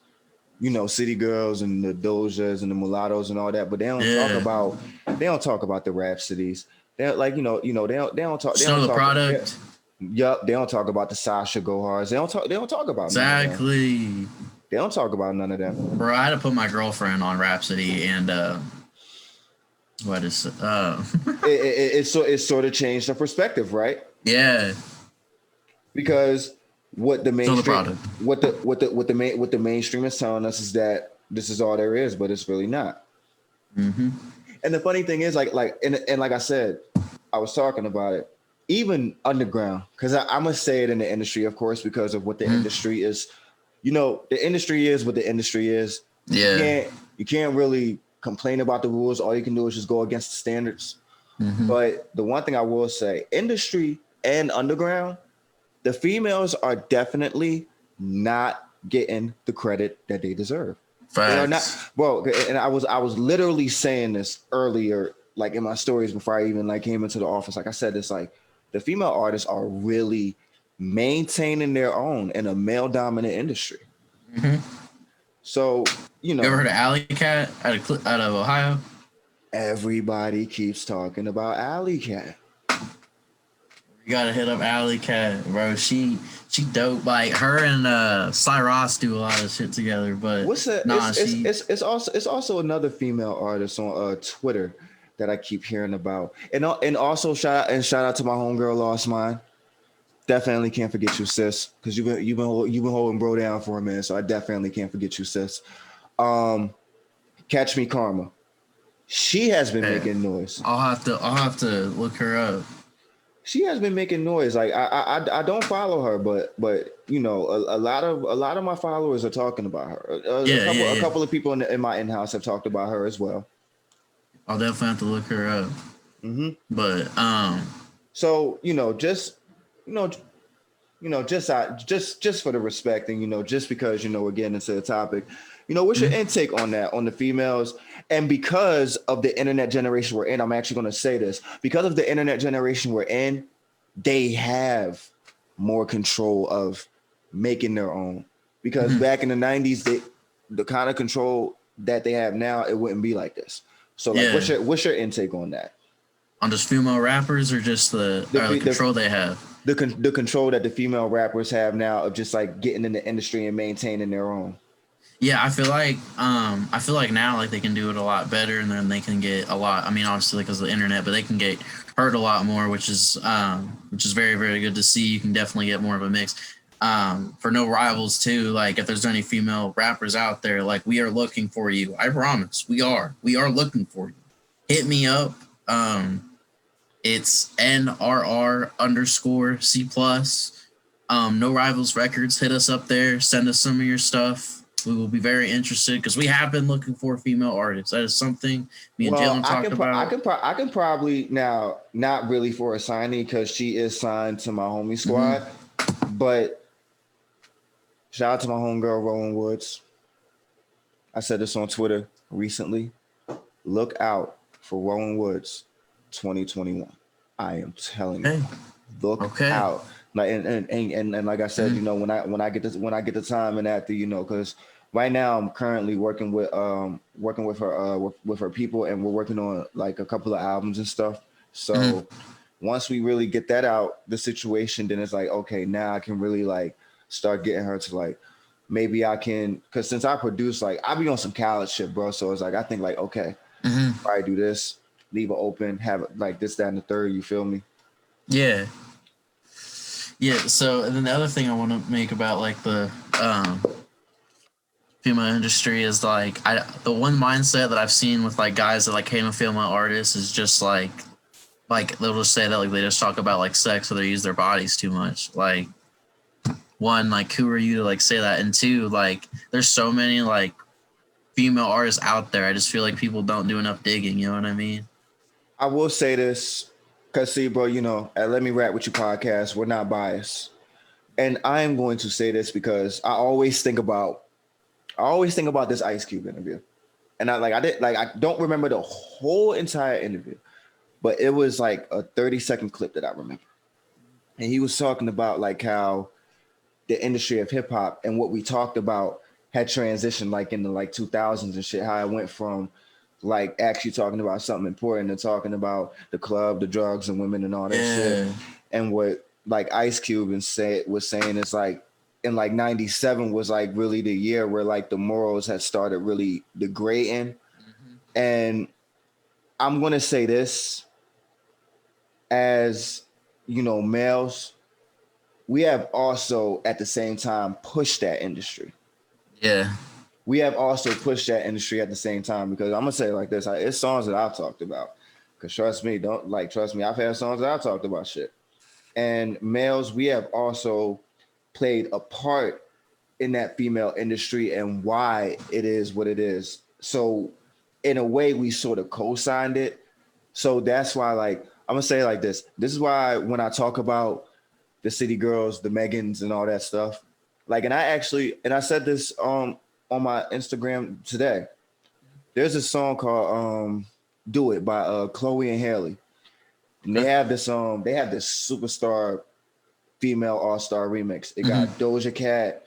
you know, city girls and the Dojas and the mulattoes and all that, but they don't talk about the Rhapsodies. They like, they don't talk. Snow the Product. Yup, they don't talk about the Sasha Gohars. They don't talk about exactly. They don't talk about none of them. Bro, I had to put my girlfriend on Rhapsody, and it sort of changed the perspective, right? Yeah. Because what the mainstream, what the mainstream is telling us is that this is all there is, but it's really not. Mm-hmm. And the funny thing is, like I said, I was talking about it. Even underground, because I'm gonna say it in the industry, of course, because of what the industry is. You know, the industry is what the industry is. Yeah. You can't really complain about the rules. All you can do is just go against the standards. Mm-hmm. But the one thing I will say, industry and underground, the females are definitely not getting the credit that they deserve. Facts. They are not, bro. And I was literally saying this earlier, like in my stories before I even like came into the office. Like I said, this like the female artists are really maintaining their own in a male dominant industry. Mm-hmm. So, you ever heard of Alley Cat out of Ohio? Everybody keeps talking about Alley Cat. You gotta hit up Alley Cat, bro. She dope. Like her and Sly Ross do a lot of shit together. But it's also another female artist on Twitter that I keep hearing about. And also shout out to my homegirl Lost Mine. Definitely can't forget you, sis, because you've been holding bro down for a minute, so I definitely can't forget you, sis. Catch Me Karma. She has been making noise. I'll have to look her up. She has been making noise. Like I don't follow her, but you know, a lot of my followers are talking about her. A couple of people in my in-house have talked about her as well. I'll definitely have to look her up. Mm-hmm. But so just for the respect, and just because we're getting into the topic, what's your intake on that, on the females? And because of the internet generation we're in, I'm actually going to say this, because of the internet generation we're in, they have more control of making their own. Because back in the 90s, the kind of control that they have now, it wouldn't be like this. So what's your intake on that? On just female rappers, or just the control they have? The control that the female rappers have now of just like getting in the industry and maintaining their own. Yeah, I feel like now like they can do it a lot better, and then they can get a lot. I mean, obviously because of the internet, but they can get heard a lot more, which is very, very good to see. You can definitely get more of a mix. For No Rivals too. Like if there's any female rappers out there, like we are looking for you. I promise, we are looking for you. Hit me up. It's NRR _C+. No Rivals Records. Hit us up there. Send us some of your stuff. We will be very interested because we have been looking for female artists. That is something me and Jalen talked about. I can probably now, not really for a signee because she is signed to my homie squad, but shout out to my homegirl Rowan Woods. I said this on Twitter recently. Look out for Rowan Woods 2021. I am telling you. Look out. Like and like I said, when I get the time and after, because right now I'm currently working with her people, and we're working on like a couple of albums and stuff. So once we really get that out, the situation, then it's like, okay, now I can really like start getting her to like, maybe I can, because since I produce, like I be on some college shit, bro. So it's like I think like, okay, probably do this, leave it open, have it like this, that, and the third. You feel me? Yeah. Yeah, so and then the other thing I want to make about like the female industry is like the one mindset that I've seen with like guys that like came a female artist is just like they'll just say that like they just talk about like sex or they use their bodies too much. Like one, like, who are you to like say that? And two, like, there's so many like female artists out there. I just feel like people don't do enough digging. You know what I mean? I will say this, cause see, bro, you know, at Let Me Rap With You podcast, we're not biased, and I am going to say this because I always think about this Ice Cube interview, and I don't remember the whole entire interview, but it was like a 30-second clip that I remember, and he was talking about like how the industry of hip hop and what we talked about had transitioned like in the like 2000s and shit, how it went from like actually talking about something important to talking about the club, the drugs and women and all that shit. And what like Ice Cube was saying is like in like 97 was like really the year where like the morals had started really degrading. And I'm going to say this, as you know, males, we have also at the same time pushed that industry. Yeah. We have also pushed that industry at the same time, because I'm gonna say it like this: it's songs that I've talked about. Because trust me, I've had songs that I've talked about shit. And males, we have also played a part in that female industry and why it is what it is. So in a way, we sort of co-signed it. So that's why, like, I'm gonna say it like this. This is why when I talk about the city girls, the Megans and all that stuff, like, and I said this on my Instagram today. There's a song called Do It by Chloe and Haley. And they have this superstar female all-star remix. It got Doja Cat,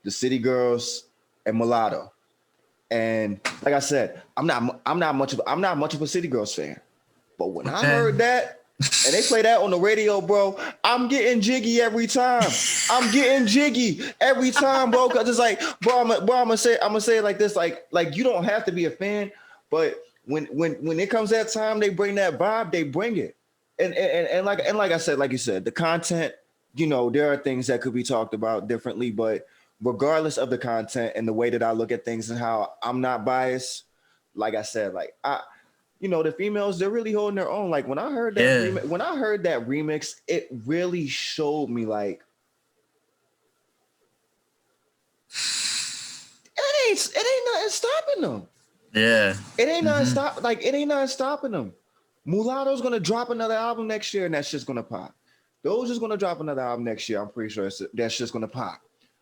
the City Girls, and Mulatto. And like I said, I'm not much of a City Girls fan. But when I heard that, and they play that on the radio, bro, I'm getting jiggy every time. I'm getting jiggy every time, bro. Cause it's like, bro, I'm gonna say it like this, like you don't have to be a fan, but when it comes that time, they bring that vibe, they bring it. And like I said, like you said, the content, you know, there are things that could be talked about differently, but regardless of the content and the way that I look at things and how I'm not biased, like I said, like you know, the females, they're really holding their own. Like when I heard that, when I heard that remix, it really showed me like it ain't nothing stopping them. Yeah, it ain't nothing stopping them. Mulatto's gonna drop another album next year, and that's just gonna pop. Doja's gonna drop another album next year. I'm pretty sure that's just gonna pop.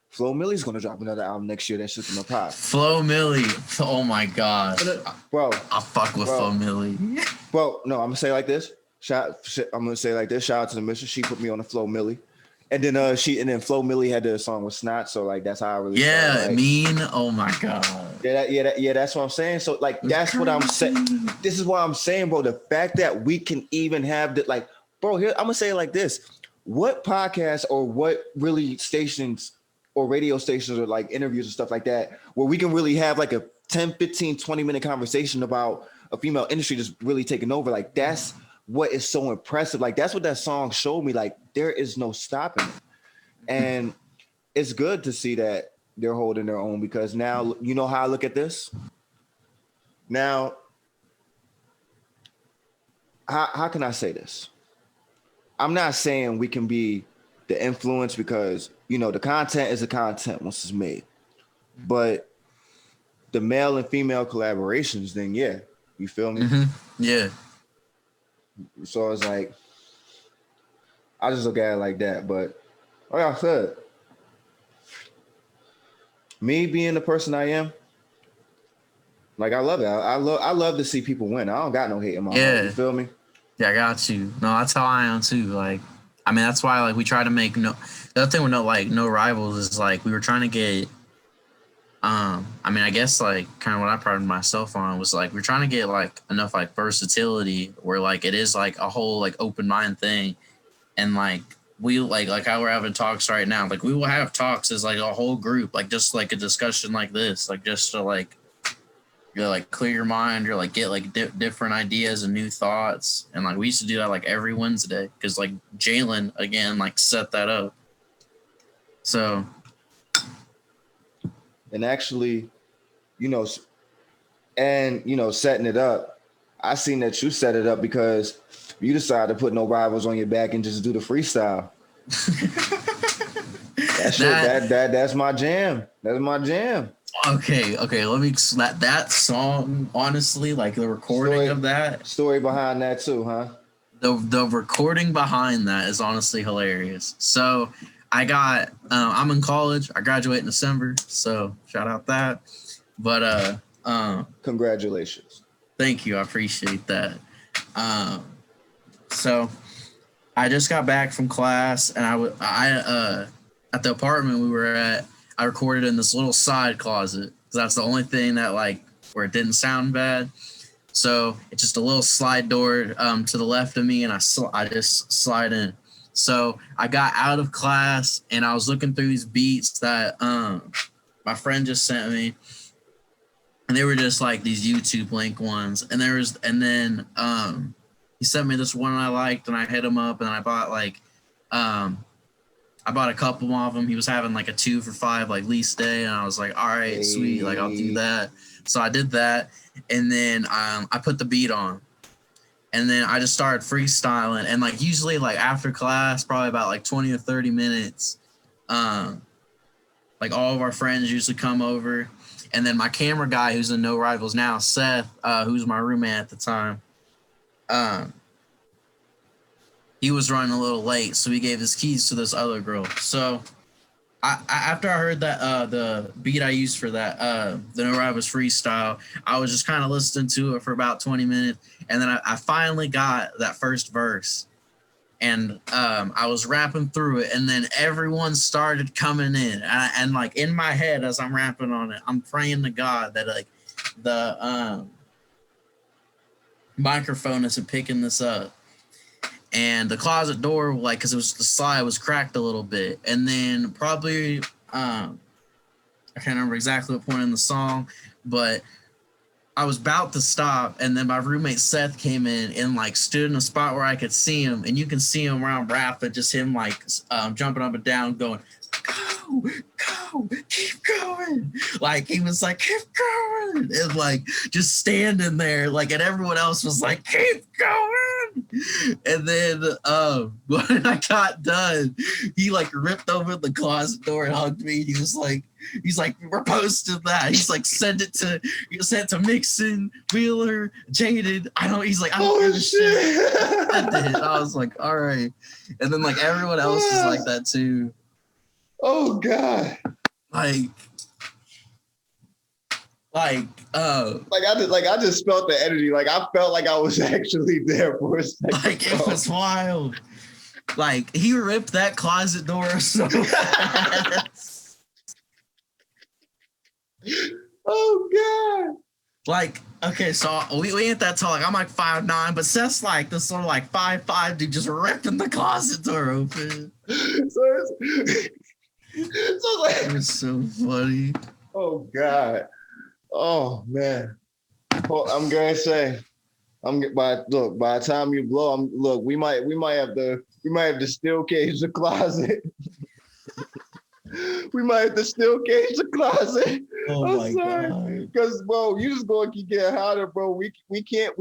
Flo Milli's gonna drop another album next year. That's just gonna pop. Flo Milli. Oh my god, bro! I fuck with Flo Milli. Bro, no, I'm gonna say like this. Shout out to the mission. She put me on the Flo Milli, and then Flo Milli had the song with Snot. So like that's how I really started, like, mean. Oh my god. Yeah. That's what I'm saying. So like that's what I'm saying. This is what I'm saying, bro. The fact that we can even have that, like, bro. Here I'm gonna say it like this. What podcasts or what really stations or radio stations or like interviews and stuff like that, where we can really have like a 10, 15, 20-minute conversation about a female industry just really taking over. Like that's what is so impressive. Like that's what that song showed me. Like there is no stopping it. And it's good to see that they're holding their own, because now, you know how I look at this? Now, how can I say this? I'm not saying we can be the influence, because, you know, the content is the content once it's made. But the male and female collaborations, then yeah, you feel me? Yeah. So it's like, I just look at it like that. But like I said, me being the person I am, like I love it. I love to see people win. I don't got no hate in my heart. You feel me? Yeah, I got you. No, that's how I am too. Like, I mean, that's why like we try to make the other thing with no rivals is like we were trying to get. I mean, I guess like kind of what I prided myself on was like we're trying to get like enough like versatility where like it is like a whole like open mind thing, and like we like how we're having talks right now. Like we will have talks as like a whole group, like just like a discussion like this, like just to like you're like clear your mind, or like get like different ideas and new thoughts. And like we used to do that like every Wednesday because like Jalen again like set that up. So, and actually, you know, setting it up, I seen that you set it up because you decided to put no rivals on your back and just do the freestyle. That's my jam. That's my jam. Okay. Let me that song. Honestly, like the recording of that. Story behind that too, huh? The recording behind that is honestly hilarious. So I'm in college. I graduate in December. So shout out that. But Congratulations. thank you. I appreciate that. So I just got back from class, and I at the apartment we were at, I recorded in this little side closet. That's the only thing that like where it didn't sound bad. So it's just a little slide door to the left of me, and I just slide in. So I got out of class, and I was looking through these beats that my friend just sent me, and they were just like these YouTube link ones. And then he sent me this one I liked, and I hit him up, and I bought a couple of them. He was having like a 2 for $5 like lease day, and I was like, all right, sweet, like I'll do that. So I did that, and then I put the beat on, and then I just started freestyling. And like usually like after class, probably about like 20 or 30 minutes, like all of our friends usually come over, and then my camera guy who's in No Rivals now, Seth, who's my roommate at the time, he was running a little late, so he gave his keys to this other girl. So after I heard that the beat I used for that the No Rivals freestyle, I was just kind of listening to it for about 20 minutes, and then I finally got that first verse, and I was rapping through it, and then everyone started coming in, and like in my head as I'm rapping on it, I'm praying to God that like the microphone isn't picking this up. And the closet door, like, because it was the slide was cracked a little bit, and then probably I can't remember exactly what point in the song, but I was about to stop, and then my roommate Seth came in and like stood in a spot where I could see him, and you can see him around rapping, just him like jumping up and down, going, go, keep going. Like he was like, keep going, and like just standing there, like, and everyone else was like, keep going. And then when I got done, he like ripped open the closet door and hugged me. He's like, we're posting that. He's like, send it to Mixon, Wheeler, Jaded. I don't give a shit. I was like, all right. And then like everyone else is like that too. Oh God. I just felt the energy. Like I felt like I was actually there for a second. Like it was wild. Like he ripped that closet door so fast. Oh God. Like, okay, so we ain't that tall. Like I'm like 5'9", but Seth's like this sort of like 5'5" dude just ripping the closet door open. It was so funny. Oh God. Oh man. Well, I'm gonna say, by the time you blow, we might have to still cage the closet. We might have to still cage the closet. Oh my God. Because bro, you just gonna keep getting hotter, bro. We can't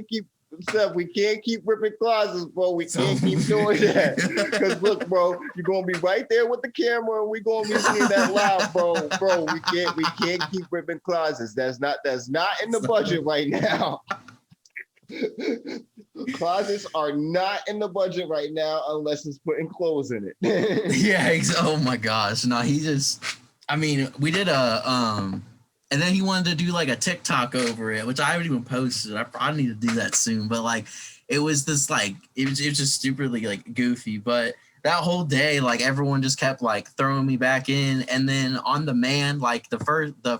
keep stuff. We can't keep ripping closets, bro. We can't keep doing that. Because look, bro, you're gonna be right there with the camera, and we're gonna be seeing that live, bro. Bro, we can't keep ripping closets. That's not in the budget right now. Closets are not in the budget right now unless it's putting clothes in it. Yeah. Oh my gosh. No, we did and then he wanted to do like a TikTok over it, which I haven't even posted. I probably need to do that soon. But like, it was this like, it was just stupidly like goofy. But that whole day, like everyone just kept like throwing me back in. And then on demand, like the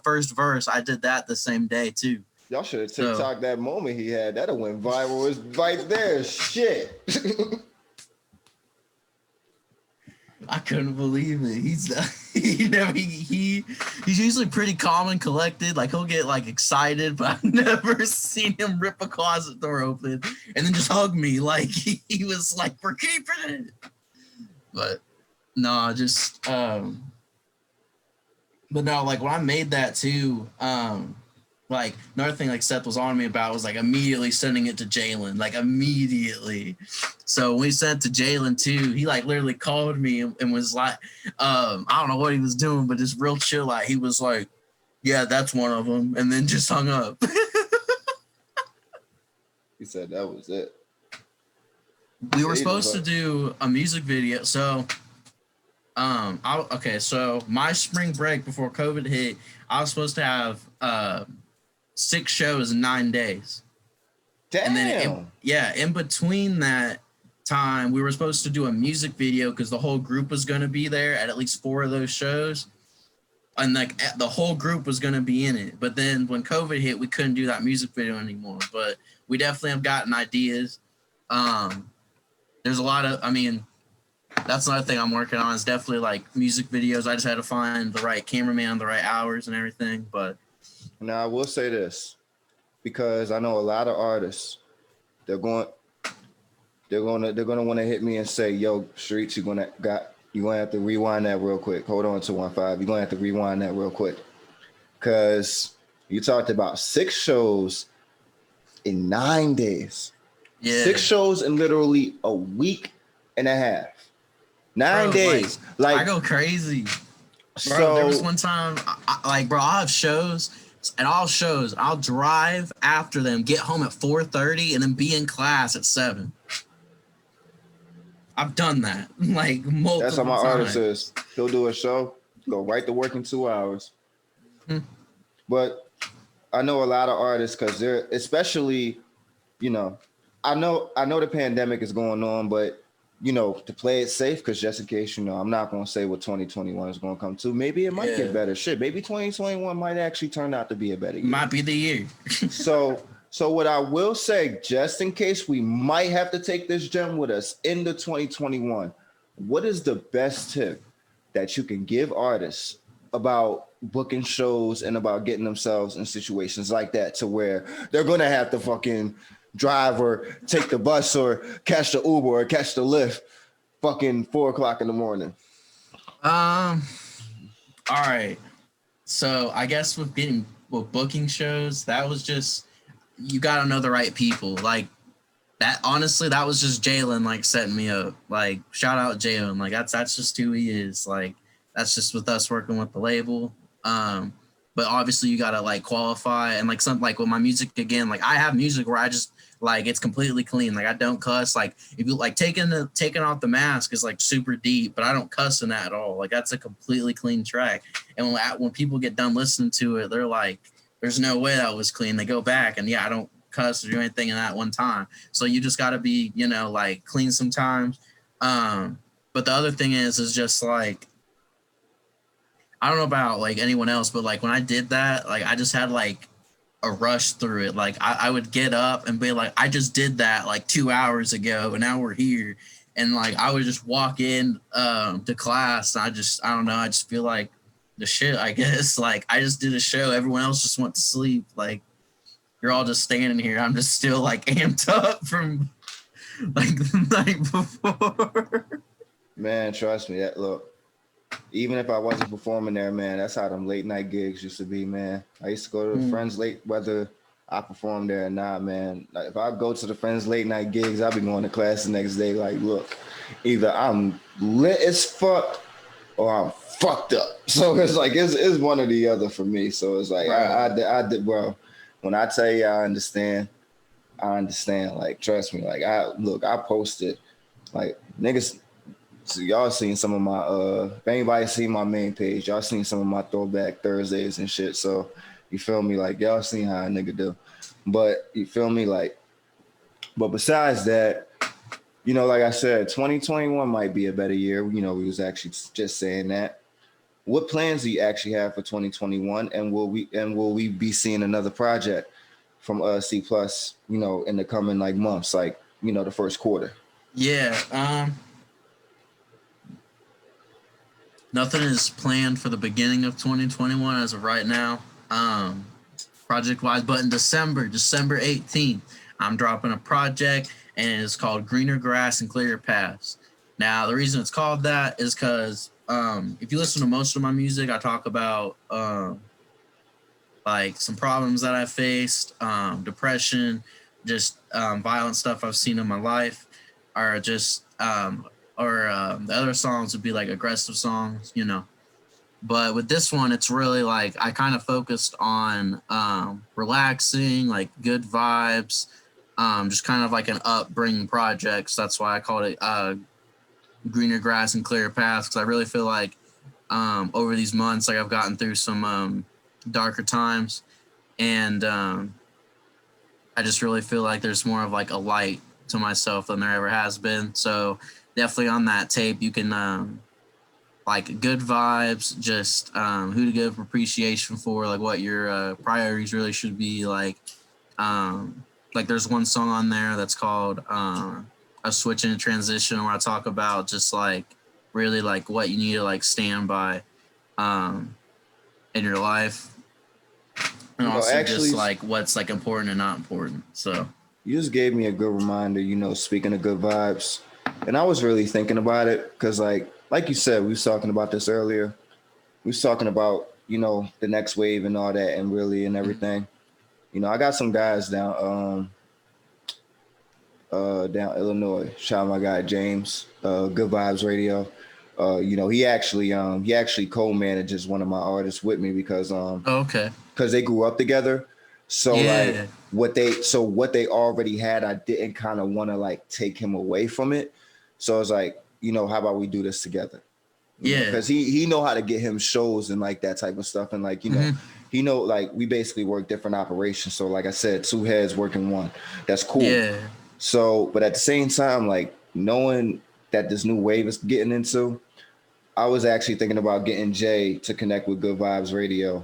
first verse, I did that the same day too. Y'all should have TikTok that moment he had. That'd have went viral. It's right there. Shit. I couldn't believe it. He's usually pretty calm and collected. Like he'll get like excited, but I've never seen him rip a closet door open and then just hug me. Like he was like, we're keeping it. But no, just but no, like when I made that too, like another thing like Seth was on me about was like immediately sending it to Jalen, like immediately. So when we sent it to Jalen too, he like literally called me and was like, I don't know what he was doing, but just real chill. Like he was like, yeah, that's one of them, and then just hung up. He said that was it. We were supposed to do a music video. So, so my spring break before COVID hit, I was supposed to have 6 shows in 9 days. Damn. And then, in between that time, we were supposed to do a music video because the whole group was going to be there at least 4 of those shows. And like the whole group was going to be in it. But then when COVID hit, we couldn't do that music video anymore. But we definitely have gotten ideas. There's a lot of, that's another thing I'm working on is definitely like music videos. I just had to find the right cameraman, the right hours and everything. But now I will say this, because I know a lot of artists, they're gonna want to hit me and say, yo, Streets, you're gonna have to rewind that real quick. Hold on to 1-5. You're gonna have to rewind that real quick. Cause you talked about 6 shows in 9 days. yeah, 6 shows in literally a week and a half. 9 days. Like I go crazy. Bro, so there was one time, I'll have shows, and I'll drive after them, get home at 4:30, and then be in class at 7. I've done that like multiple that's how my times. artist is. He'll do a show, go right to work in 2 hours. But I know a lot of artists, because they're especially, I know the pandemic is going on, but to play it safe, because just in case, I'm not going to say what 2021 is going to come to. Maybe it might get better. Shit, maybe 2021 might actually turn out to be a better year. Might be the year. So what I will say, just in case we might have to take this gem with us into 2021, what is the best tip that you can give artists about booking shows and about getting themselves in situations like that, to where they're going to have to fucking drive or take the bus or catch the Uber or catch the Lyft fucking 4:00 in the morning? All right. So I guess with booking shows, that was just, you gotta know the right people. Like that, honestly, that was just Jalen like setting me up. Like shout out Jalen. Like that's just who he is. Like that's just with us working with the label. But obviously you gotta like qualify, and like something like with my music again, like I have music where I just like it's completely clean. Like I don't cuss. Like if you like taking off the mask is like super deep, but I don't cuss in that at all. Like that's a completely clean track. And when people get done listening to it, they're like, there's no way that was clean. They go back and I don't cuss or do anything in that one time. So you just got to be, like clean sometimes. But the other thing is just like, I don't know about like anyone else, but like when I did that, like I just had like a rush through it. Like I would get up and be like, I just did that like 2 hours ago and now we're here. And like, I would just walk in to class. And I don't know. I just feel like the shit, I guess. Like I just did a show. Everyone else just went to sleep. Like you're all just standing here. I'm just still like amped up from like the night before. Man, trust me. Look, even if I wasn't performing there, man, that's how them late night gigs used to be, man. I used to go to the friends late, whether I perform there or not, man. Like if I go to the friends late night gigs, I'll be going to class the next day. Like, look, either I'm lit as fuck or I'm fucked up. So it's like it's one or the other for me. So it's like I did well. When I tell you I understand. Like trust me. Like I posted like niggas. So y'all seen some of my if anybody seen my main page, y'all seen some of my throwback Thursdays and shit. So you feel me? Like y'all seen how a nigga do. But you feel me? Like, but besides that, like I said, 2021 might be a better year. We was actually just saying that. What plans do you actually have for 2021? And will we be seeing another project from C Plus, in the coming like months, like, the first quarter? Yeah. Nothing is planned for the beginning of 2021 as of right now. Project-wise, but in December 18th, I'm dropping a project, and it's called Greener Grass and Clearer Paths. Now, the reason it's called that is because if you listen to most of my music, I talk about like some problems that I faced, depression, just violent stuff I've seen in my life, or just the other songs would be like aggressive songs, you know. But with this one, it's really like I kind of focused on relaxing, like good vibes, just kind of like an upbringing project. So that's why I called it Greener Grass and Clearer Paths, because I really feel like over these months, like I've gotten through some darker times, and I just really feel like there's more of like a light to myself than there ever has been. So definitely on that tape, you can like good vibes, just who to give appreciation for, like what your priorities really should be. Like there's one song on there that's called A Switch and a Transition, where I talk about just like really like what you need to like stand by in your life, and also actually, just like what's like important and not important. So you just gave me a good reminder, speaking of good vibes. And I was really thinking about it because like you said, we was talking about this earlier. We was talking about, the next wave and all that and really and everything. I got some guys down Illinois. Shout out my guy James, Good Vibes Radio. He actually co-manages one of my artists with me because okay. Because they grew up together. So like what they already had, I didn't kind of want to like take him away from it. So I was like, how about we do this together? Because he know how to get him shows and like that type of stuff. And like, he know like we basically work different operations. So like I said, two heads working one. That's cool. Yeah. So, but at the same time, like knowing that this new wave is getting into, I was actually thinking about getting Jay to connect with Good Vibes Radio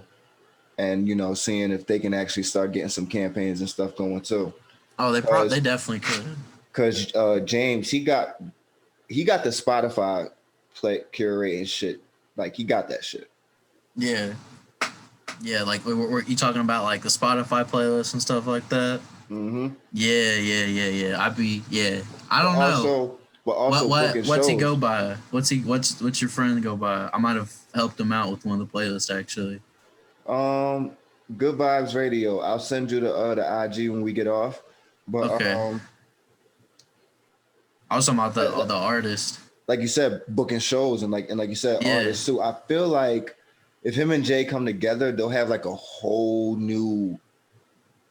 and, seeing if they can actually start getting some campaigns and stuff going too. Oh, they definitely could. Because James, he got the Spotify play curating shit. Like he got that shit. Yeah. Yeah, like were you talking about like the Spotify playlist and stuff like that? Mm-hmm. Yeah. I don't know. But also what's shows. he go by? What's your friend go by? I might have helped him out with one of the playlists actually. Good Vibes Radio. I'll send you the IG when we get off. But okay. I was talking about the artist. Like you said, booking shows and like you said, artists too. I feel like if him and Jay come together, they'll have like a whole new,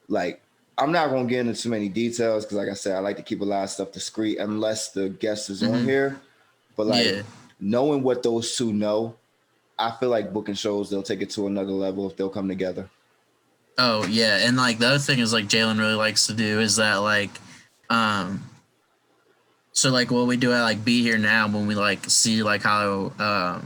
like, I'm not gonna get into too many details because like I said, I like to keep a lot of stuff discreet unless the guest is on here. But like knowing what those two know, I feel like booking shows, they'll take it to another level if they'll come together. Oh yeah, and like the other thing is like Jalen really likes to do is that like so like what we do at like Be Here Now when we like see like how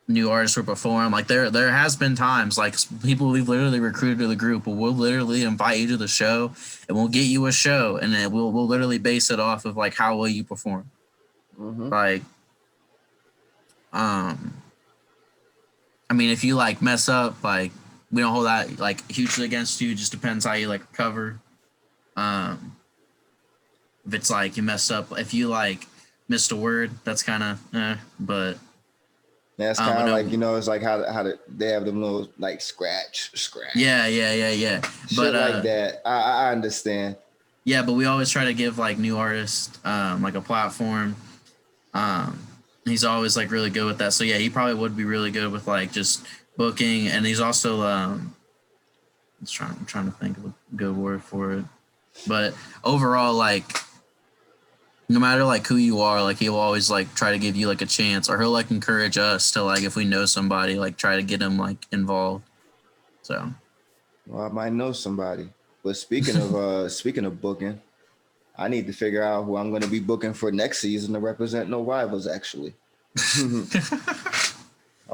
new artists will perform, like there has been times like people we've literally recruited to the group, we'll literally invite you to the show and we'll get you a show and then we'll literally base it off of like how well you perform. Like I mean if you like mess up, like we don't hold that like hugely against you, it just depends how you like recover. If it's like you messed up, if you like missed a word, that's kind of but that's kind of like, it's like how they have them little like scratch. Yeah. Shit but like that. I understand. Yeah, but we always try to give like new artists like a platform. He's always like really good with that. So yeah, he probably would be really good with like just booking, and he's also I'm trying to think of a good word for it. But overall, like no matter like who you are, like he'll always like try to give you like a chance, or he'll like encourage us to like if we know somebody, like try to get him like involved. So well, I might know somebody. But speaking of booking, I need to figure out who I'm going to be booking for next season to represent No Rivals. Actually, I'm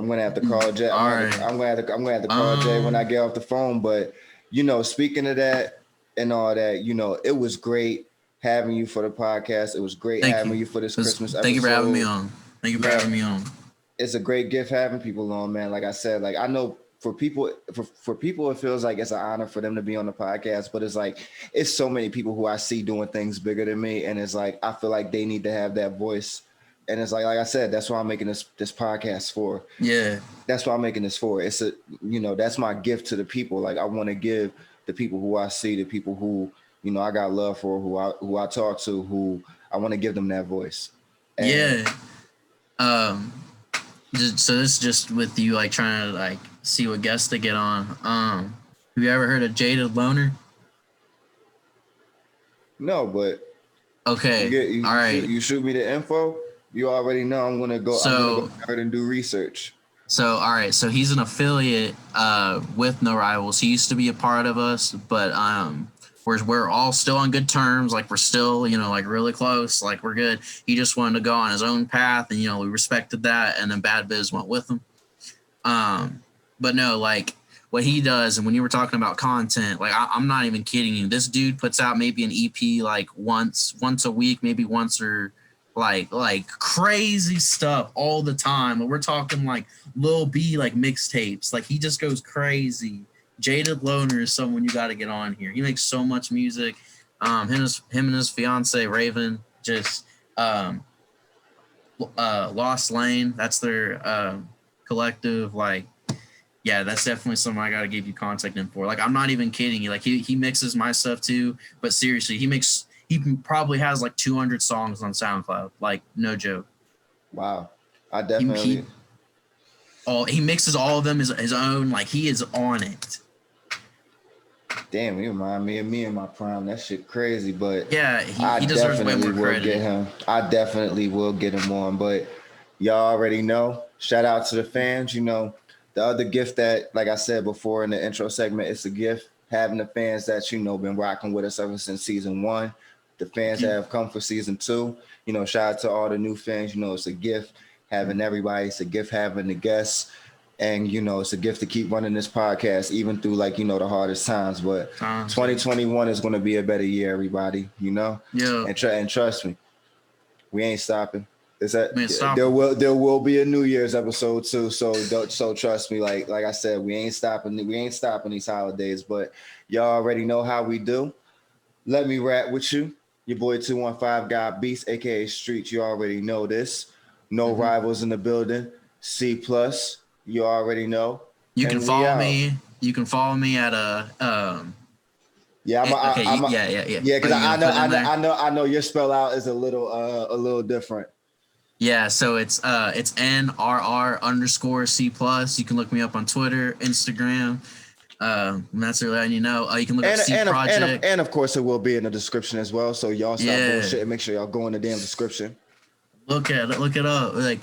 going to have to call Jay. I'm going to have to call Jay when I get off the phone. But speaking of that and all that, it was great having you for the podcast. It was great having you for this Christmas episode. Thank you for having me on. It's a great gift having people on, man. Like I said, like I know for people, it feels like it's an honor for them to be on the podcast, but it's like, it's so many people who I see doing things bigger than me. And it's like, I feel like they need to have that voice And it's like I said, that's what I'm making this podcast for. Yeah. That's what I'm making this for. It's that's my gift to the people. Like, I want to give the people who I see, the people who, I got love for, who I talk to, who I want to give them that voice. And so this is just with you, like, trying to, like, see what guests to get on. Have you ever heard of Jaded Lover? No, but okay. All right. You shoot me the info. You already know I'm gonna go. I'm gonna go ahead and do research. So all right. So he's an affiliate with No Rivals. He used to be a part of us, but we're all still on good terms. Like, we're still, like, really close. Like, we're good. He just wanted to go on his own path, and we respected that. And then Bad Biz went with him. But no, like, what he does, and when you were talking about content, like, I'm not even kidding you. This dude puts out maybe an EP like once a week, maybe once, or like crazy stuff all the time. And we're talking like Lil B, like, mixtapes. Like, he just goes crazy. Jaded Lover is someone you got to get on here. He makes so much music. Him and his fiance Raven just Lost Lane. That's their collective. Like, yeah, that's definitely something I got to give you contact info for. Like, I'm not even kidding you. Like, he mixes my stuff too. But seriously, he probably has like 200 songs on SoundCloud. Like, no joke. Wow. I definitely. He mixes all of them his own. Like, he is on it. Damn, you remind me of me in my prime. That shit crazy, but yeah, he deserves way more credit. Get him. I definitely will get him on, but y'all already know. Shout out to the fans. The other gift that, like I said before in the intro segment, it's a gift having the fans that been rocking with us ever since season 1. The fans that have come for season 2. Shout out to all the new fans. It's a gift having everybody. It's a gift having the guests. And, it's a gift to keep running this podcast, even through, like, the hardest times. But 2021 is going to be a better year, everybody, Yeah. And trust me, we ain't stopping. There will be a New Year's episode too. So trust me, like I said, we ain't stopping these holidays. But y'all already know how we do. Let me rap with you. Your boy 215 got Beast, aka Streets. You already know this. No rivals in the building. C+. You already know. You can follow me. You can follow me at Yeah, yeah. Because I know your spell out is a little different. Yeah, so it's NRR C+. You can look me up on Twitter, Instagram. That's really all you know. You can look up C Project. And of course, it will be in the description as well. So y'all stop bullshit and make sure y'all go in the damn description. Look it up. Like,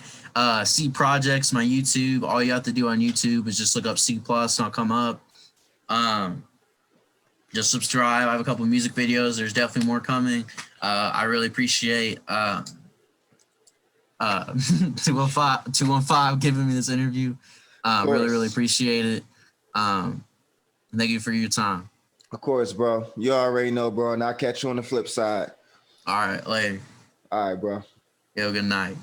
C Projects, my YouTube. All you have to do on YouTube is just look up C+. It'll come up. Just subscribe. I have a couple of music videos. There's definitely more coming. I really appreciate 215 giving me this interview. Really appreciate it. Thank you for your time. Of course, bro. You already know, bro. And I'll catch you on the flip side. All right, later. All right, bro. Yo, good night.